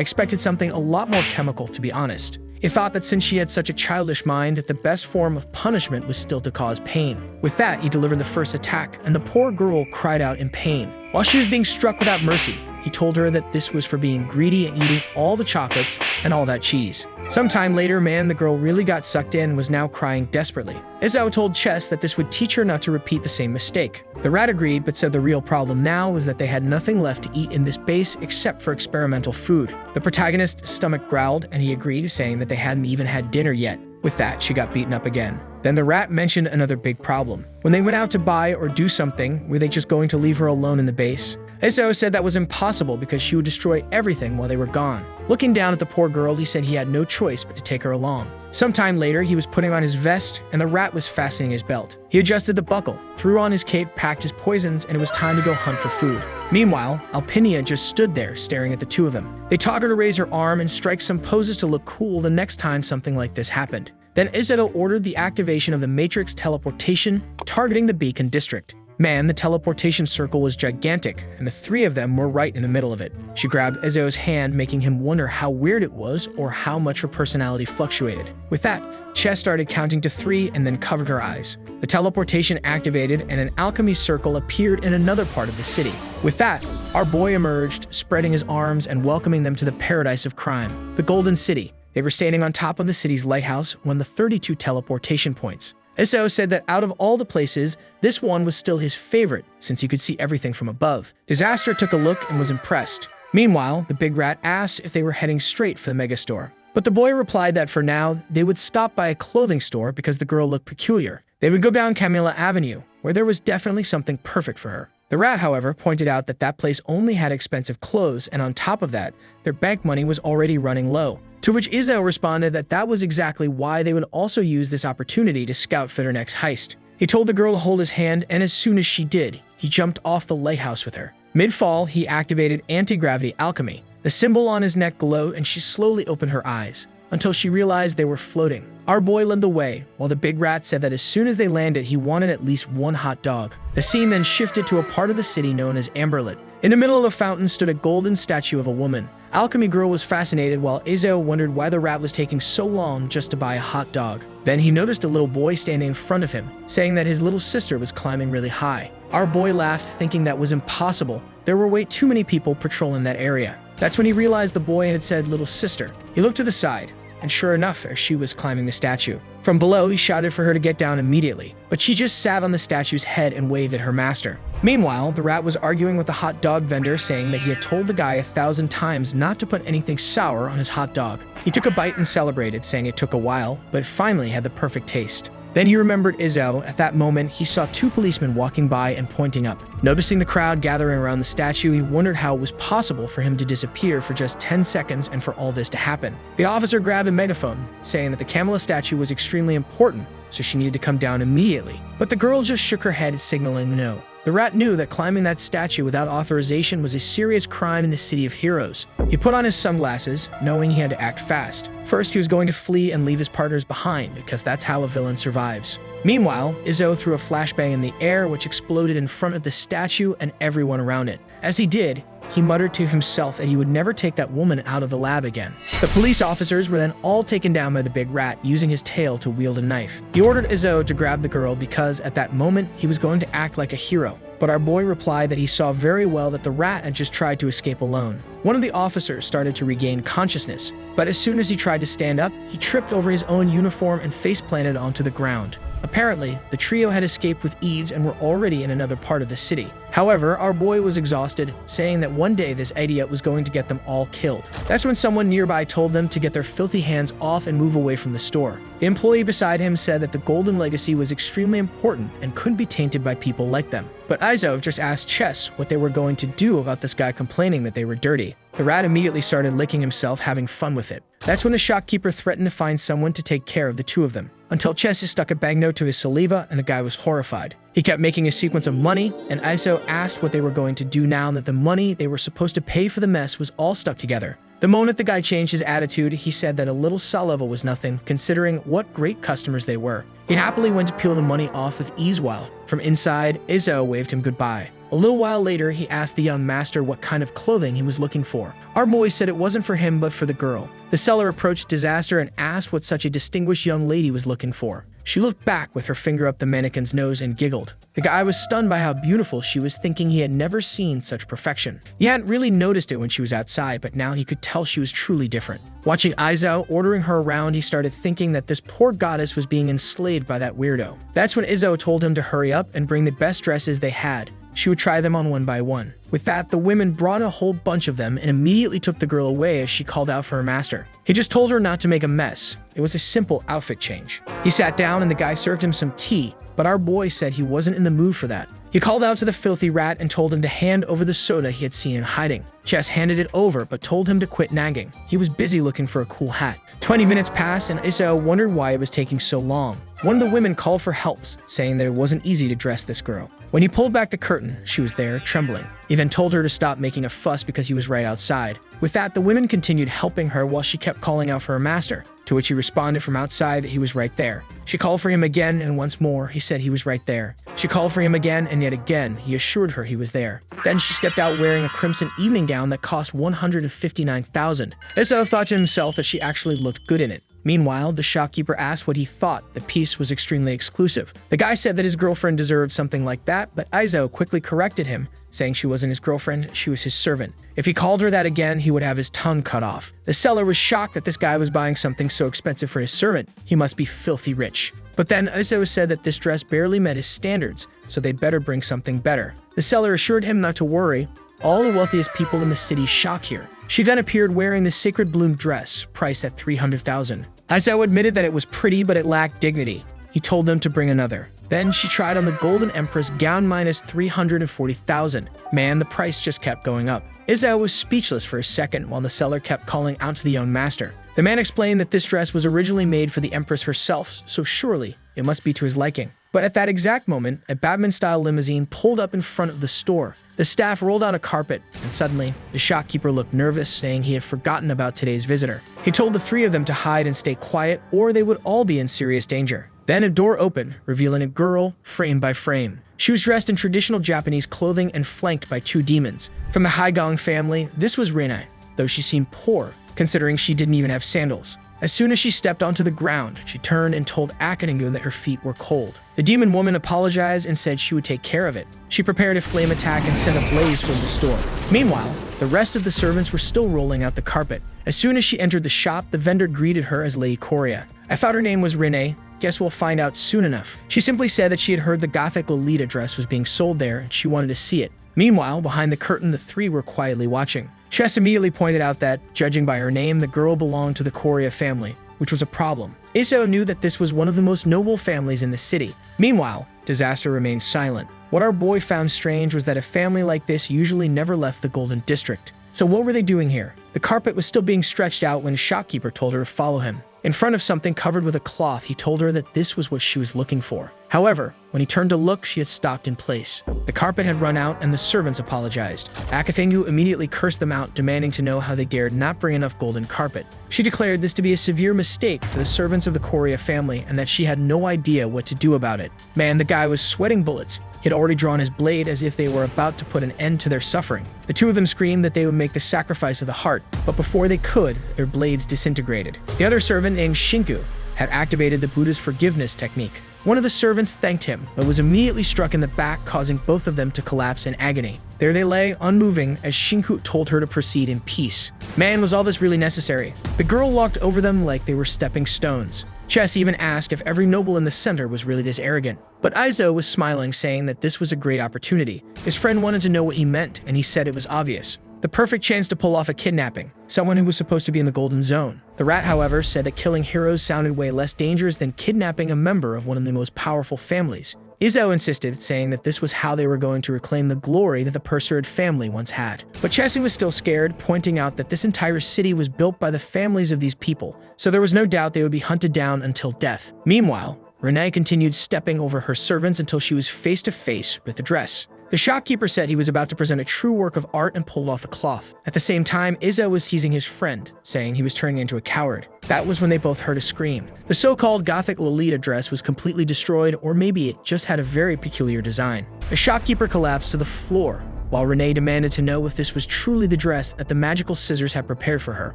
expected something a lot more chemical, to be honest. He thought that since she had such a childish mind, the best form of punishment was still to cause pain. With that, he delivered the first attack, and the poor girl cried out in pain. While she was being struck without mercy, he told her that this was for being greedy and eating all the chocolates and all that cheese. Sometime later, the girl really got sucked in and was now crying desperately. Izzo told Chess that this would teach her not to repeat the same mistake. The rat agreed, but said the real problem now was that they had nothing left to eat in this base except for experimental food. The protagonist's stomach growled, and he agreed, saying that they hadn't even had dinner yet. With that, she got beaten up again. Then the rat mentioned another big problem. When they went out to buy or do something, were they just going to leave her alone in the base? Izzo said that was impossible because she would destroy everything while they were gone. Looking down at the poor girl, he said he had no choice but to take her along. Sometime later, he was putting on his vest and the rat was fastening his belt. He adjusted the buckle, threw on his cape, packed his poisons, and it was time to go hunt for food. Meanwhile, Alpinia just stood there staring at the two of them. They taught her to raise her arm and strike some poses to look cool the next time something like this happened. Then Izzo ordered the activation of the Matrix teleportation, targeting the Beacon District. The teleportation circle was gigantic, and the three of them were right in the middle of it. She grabbed Izzo's hand, making him wonder how weird it was or how much her personality fluctuated. With that, Chess started counting to 3 and then covered her eyes. The teleportation activated and an alchemy circle appeared in another part of the city. With that, our boy emerged, spreading his arms and welcoming them to the paradise of crime, the Golden City. They were standing on top of the city's lighthouse, one of the 32 teleportation points. Izzo said that out of all the places, this one was still his favorite, since he could see everything from above. Disaster took a look and was impressed. Meanwhile, the big rat asked if they were heading straight for the megastore. But the boy replied that for now, they would stop by a clothing store because the girl looked peculiar. They would go down Camilla Avenue, where there was definitely something perfect for her. The rat, however, pointed out that that place only had expensive clothes, and on top of that, their bank money was already running low. To which Izzo responded that that was exactly why they would also use this opportunity to scout for their next heist. He told the girl to hold his hand, and as soon as she did, he jumped off the lighthouse with her. Mid-fall, he activated anti-gravity alchemy. The symbol on his neck glowed, and she slowly opened her eyes, until she realized they were floating. Our boy led the way, while the big rat said that as soon as they landed, he wanted at least one hot dog. The scene then shifted to a part of the city known as Amberlit. In the middle of the fountain stood a golden statue of a woman. Alchemy Girl was fascinated, while Izzo wondered why the rat was taking so long just to buy a hot dog. Then he noticed a little boy standing in front of him, saying that his little sister was climbing really high. Our boy laughed, thinking that was impossible. There were way too many people patrolling that area. That's when he realized the boy had said little sister. He looked to the side, and sure enough, there she was climbing the statue. From below, he shouted for her to get down immediately, but she just sat on the statue's head and waved at her master. Meanwhile, the rat was arguing with the hot dog vendor, saying that he had told the guy 1,000 times not to put anything sour on his hot dog. He took a bite and celebrated, saying it took a while, but finally had the perfect taste. Then he remembered Izzo. At that moment, he saw 2 policemen walking by and pointing up. Noticing the crowd gathering around the statue, he wondered how it was possible for him to disappear for just 10 seconds and for all this to happen. The officer grabbed a megaphone, saying that the Camilla statue was extremely important, so she needed to come down immediately. But the girl just shook her head, signaling no. The rat knew that climbing that statue without authorization was a serious crime in the City of Heroes. He put on his sunglasses, knowing he had to act fast. First, he was going to flee and leave his partners behind, because that's how a villain survives. Meanwhile, Izzo threw a flashbang in the air, which exploded in front of the statue and everyone around it. As he did, he muttered to himself that he would never take that woman out of the lab again. The police officers were then all taken down by the big rat, using his tail to wield a knife. He ordered Izzo to grab the girl because, at that moment, he was going to act like a hero. But our boy replied that he saw very well that the rat had just tried to escape alone. One of the officers started to regain consciousness, but as soon as he tried to stand up, he tripped over his own uniform and face-planted onto the ground. Apparently, the trio had escaped with ease and were already in another part of the city. However, our boy was exhausted, saying that one day this idiot was going to get them all killed. That's when someone nearby told them to get their filthy hands off and move away from the store. The employee beside him said that the golden legacy was extremely important and couldn't be tainted by people like them. But Izo just asked Chess what they were going to do about this guy complaining that they were dirty. The rat immediately started licking himself, having fun with it. That's when the shopkeeper threatened to find someone to take care of the two of them, until Chess stuck a banknote to his saliva and the guy was horrified. He kept making a sequence of money, and Izo asked what they were going to do now that the money they were supposed to pay for the mess was all stuck together. The moment the guy changed his attitude, he said that a little saliva was nothing, considering what great customers they were. He happily went to peel the money off with ease while, from inside, Izo waved him goodbye. A little while later, he asked the young master what kind of clothing he was looking for. Our boy said it wasn't for him but for the girl. The seller approached Disaster and asked what such a distinguished young lady was looking for. She looked back with her finger up the mannequin's nose and giggled. The guy was stunned by how beautiful she was, thinking he had never seen such perfection. He hadn't really noticed it when she was outside, but now he could tell she was truly different. Watching Izo ordering her around, he started thinking that this poor goddess was being enslaved by that weirdo. That's when Izo told him to hurry up and bring the best dresses they had. She would try them on one by one. With that, the women brought a whole bunch of them and immediately took the girl away as she called out for her master. He just told her not to make a mess. It was a simple outfit change. He sat down and the guy served him some tea, but our boy said he wasn't in the mood for that. He called out to the filthy rat and told him to hand over the soda he had seen in hiding. Chess handed it over but told him to quit nagging. He was busy looking for a cool hat. 20 minutes passed and Izo wondered why it was taking so long. One of the women called for help, saying that it wasn't easy to dress this girl. When he pulled back the curtain, she was there, trembling. He then told her to stop making a fuss because he was right outside. With that, the women continued helping her while she kept calling out for her master, to which he responded from outside that he was right there. She called for him again, and once more, he said he was right there. She called for him again, and yet again, he assured her he was there. Then she stepped out wearing a crimson evening gown that cost $159,000. Izo thought to himself that she actually looked good in it. Meanwhile, the shopkeeper asked what he thought. The piece was extremely exclusive. The guy said that his girlfriend deserved something like that, but Izo quickly corrected him, saying she wasn't his girlfriend, she was his servant. If he called her that again, he would have his tongue cut off. The seller was shocked that this guy was buying something so expensive for his servant. He must be filthy rich. But then Izo said that this dress barely met his standards, so they'd better bring something better. The seller assured him not to worry. All the wealthiest people in the city shocked here. She then appeared wearing the sacred bloom dress, priced at $300,000. Izo admitted that it was pretty, but it lacked dignity. He told them to bring another. Then she tried on the Golden Empress gown minus $340,000. Man, the price just kept going up. Izo was speechless for a second while the seller kept calling out to the young master. The man explained that this dress was originally made for the Empress herself, so surely it must be to his liking. But at that exact moment, a Batman-style limousine pulled up in front of the store. The staff rolled out a carpet, and suddenly, the shopkeeper looked nervous, saying he had forgotten about today's visitor. He told the three of them to hide and stay quiet, or they would all be in serious danger. Then a door opened, revealing a girl, frame by frame. She was dressed in traditional Japanese clothing and flanked by two demons. From the Haigong family, this was Renee, though she seemed poor, considering she didn't even have sandals. As soon as she stepped onto the ground, she turned and told Aniclimax that her feet were cold. The demon woman apologized and said she would take care of it. She prepared a flame attack and sent a blaze from the store. Meanwhile, the rest of the servants were still rolling out the carpet. As soon as she entered the shop, the vendor greeted her as Lady Korea. I thought her name was Renee. Guess we'll find out soon enough. She simply said that she had heard the Gothic Lolita dress was being sold there and she wanted to see it. Meanwhile, behind the curtain, the three were quietly watching. Chess immediately pointed out that, judging by her name, the girl belonged to the Korea family, which was a problem. Izo knew that this was one of the most noble families in the city. Meanwhile, Disaster remained silent. What our boy found strange was that a family like this usually never left the Golden District. So what were they doing here? The carpet was still being stretched out when a shopkeeper told her to follow him. In front of something covered with a cloth, he told her that this was what she was looking for. However, when he turned to look, she had stopped in place. The carpet had run out and the servants apologized. Aniclimax immediately cursed them out, demanding to know how they dared not bring enough golden carpet. She declared this to be a severe mistake for the servants of the Korea family and that she had no idea what to do about it. Man, the guy was sweating bullets. He had already drawn his blade as if they were about to put an end to their suffering. The two of them screamed that they would make the sacrifice of the heart, but before they could, their blades disintegrated. The other servant, named Shinku, had activated the Buddha's forgiveness technique. One of the servants thanked him, but was immediately struck in the back, causing both of them to collapse in agony. There they lay, unmoving, as Shinku told her to proceed in peace. Man, was all this really necessary? The girl walked over them like they were stepping stones. Chess even asked if every noble in the center was really this arrogant. But Aizo was smiling, saying that this was a great opportunity. His friend wanted to know what he meant, and he said it was obvious. The perfect chance to pull off a kidnapping, someone who was supposed to be in the golden zone. The rat, however, said that killing heroes sounded way less dangerous than kidnapping a member of one of the most powerful families. Izzo insisted, saying that this was how they were going to reclaim the glory that the Persad family once had. But Chessie was still scared, pointing out that this entire city was built by the families of these people, so there was no doubt they would be hunted down until death. Meanwhile, Renee continued stepping over her servants until she was face to face with the dress. The shopkeeper said he was about to present a true work of art and pulled off the cloth. At the same time, Izzo was teasing his friend, saying he was turning into a coward. That was when they both heard a scream. The so-called Gothic Lolita dress was completely destroyed, or maybe it just had a very peculiar design. The shopkeeper collapsed to the floor, while Renee demanded to know if this was truly the dress that the magical scissors had prepared for her.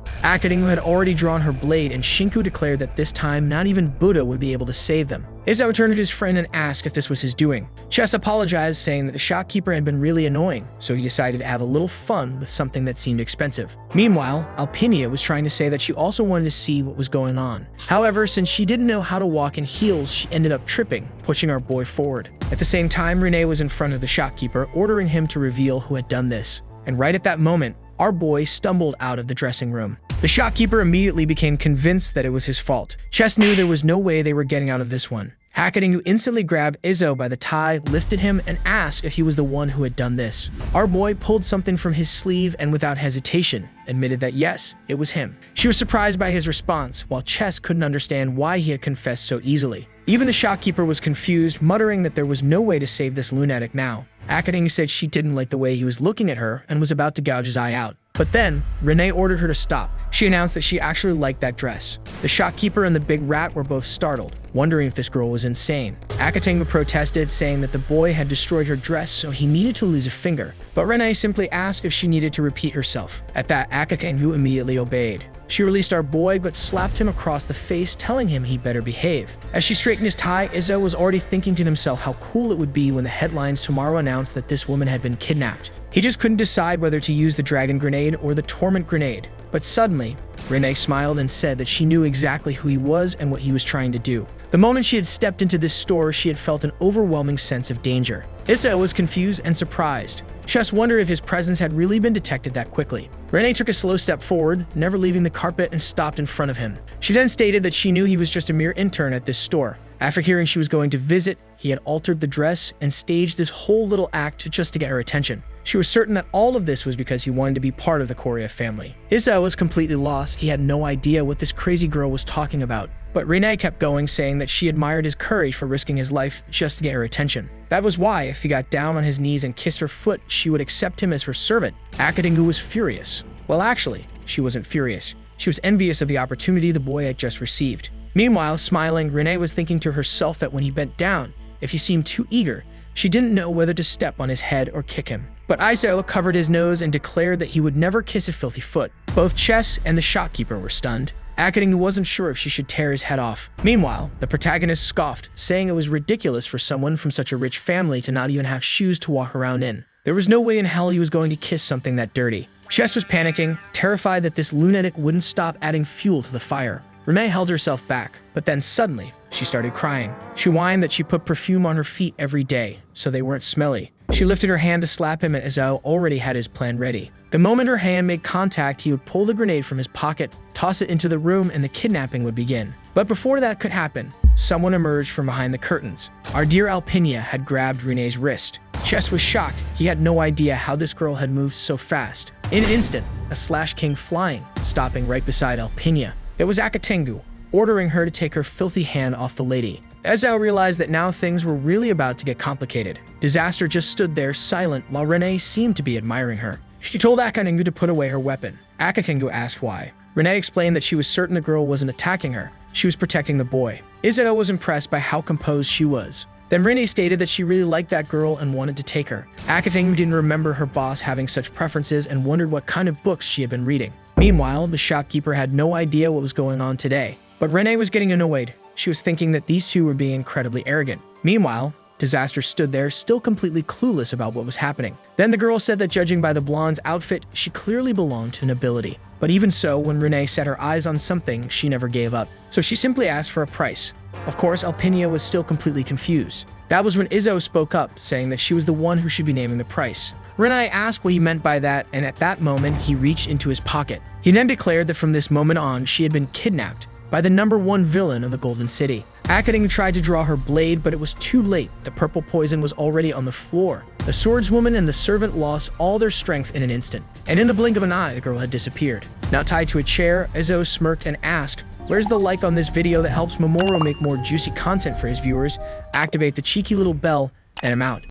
Akatingu had already drawn her blade, and Shinku declared that this time not even Buddha would be able to save them. Izzo turned to his friend and asked if this was his doing. Chess apologized, saying that the shopkeeper had been really annoying, so he decided to have a little fun with something that seemed expensive. Meanwhile, Alpinia was trying to say that she also wanted to see what was going on. However, since she didn't know how to walk in heels, she ended up tripping, pushing our boy forward. At the same time, Renee was in front of the shopkeeper, ordering him to reveal who had done this. And right at that moment, our boy stumbled out of the dressing room. The shopkeeper immediately became convinced that it was his fault. Chess knew there was no way they were getting out of this one. Akatingu instantly grabbed Izzo by the tie, lifted him, and asked if he was the one who had done this. Our boy pulled something from his sleeve and without hesitation admitted that yes, it was him. She was surprised by his response, while Chess couldn't understand why he had confessed so easily. Even the shopkeeper was confused, muttering that there was no way to save this lunatic now. Akatingu said she didn't like the way he was looking at her and was about to gouge his eye out. But then, Renee ordered her to stop. She announced that she actually liked that dress. The shopkeeper and the big rat were both startled, wondering if this girl was insane. Akatingu protested, saying that the boy had destroyed her dress, so he needed to lose a finger. But Renee simply asked if she needed to repeat herself. At that, Akatingu immediately obeyed. She released our boy, but slapped him across the face, telling him he better behave. As she straightened his tie, Izzo was already thinking to himself how cool it would be when the headlines tomorrow announced that this woman had been kidnapped. He just couldn't decide whether to use the dragon grenade or the torment grenade. But suddenly, Renee smiled and said that she knew exactly who he was and what he was trying to do. The moment she had stepped into this store, she had felt an overwhelming sense of danger. Izzo was confused and surprised. Chess wondered if his presence had really been detected that quickly. Renee took a slow step forward, never leaving the carpet, and stopped in front of him. She then stated that she knew he was just a mere intern at this store. After hearing she was going to visit, he had altered the dress and staged this whole little act just to get her attention. She was certain that all of this was because he wanted to be part of the Korea family. Izzo was completely lost. He had no idea what this crazy girl was talking about. But Renee kept going, saying that she admired his courage for risking his life just to get her attention. That was why, if he got down on his knees and kissed her foot, she would accept him as her servant. Akatingu was furious. Well, actually, she wasn't furious. She was envious of the opportunity the boy had just received. Meanwhile, smiling, Renee was thinking to herself that when he bent down, if he seemed too eager, she didn't know whether to step on his head or kick him. But Aizo covered his nose and declared that he would never kiss a filthy foot. Both Chess and the shopkeeper were stunned. Akatingu wasn't sure if she should tear his head off. Meanwhile, the protagonist scoffed, saying it was ridiculous for someone from such a rich family to not even have shoes to walk around in. There was no way in hell he was going to kiss something that dirty. Chess was panicking, terrified that this lunatic wouldn't stop adding fuel to the fire. Renee held herself back, but then suddenly, she started crying. She whined that she put perfume on her feet every day, so they weren't smelly. She lifted her hand to slap him, and Izzo already had his plan ready. The moment her hand made contact, he would pull the grenade from his pocket, toss it into the room, and the kidnapping would begin. But before that could happen, someone emerged from behind the curtains. Our dear Alpinia had grabbed Renee's wrist. Chess was shocked. He had no idea how this girl had moved so fast. In an instant, a slash came flying, stopping right beside Alpinia. It was Akatingu, ordering her to take her filthy hand off the lady. Ezao realized that now things were really about to get complicated. Disaster just stood there silent while Renee seemed to be admiring her. She told Akatingu to put away her weapon. Akatingu asked why. Renee explained that she was certain the girl wasn't attacking her. She was protecting the boy. Izzo was impressed by how composed she was. Then Renee stated that she really liked that girl and wanted to take her. Akatingu didn't remember her boss having such preferences and wondered what kind of books she had been reading. Meanwhile, the shopkeeper had no idea what was going on today. But Renee was getting annoyed. She was thinking that these two were being incredibly arrogant. Meanwhile, Disaster stood there, still completely clueless about what was happening. Then the girl said that judging by the blonde's outfit, she clearly belonged to nobility. But even so, when Renee set her eyes on something, she never gave up. So she simply asked for a price. Of course, Alpinia was still completely confused. That was when Izzo spoke up, saying that she was the one who should be naming the price. Renee asked what he meant by that, and at that moment, he reached into his pocket. He then declared that from this moment on, she had been kidnapped by the #1 villain of the Golden City. Akading tried to draw her blade, but it was too late. The purple poison was already on the floor. The swordswoman and the servant lost all their strength in an instant, and in the blink of an eye, the girl had disappeared. Now tied to a chair, Izzo smirked and asked, "Where's the like on this video that helps Mamoru make more juicy content for his viewers? Activate the cheeky little bell, and I'm out."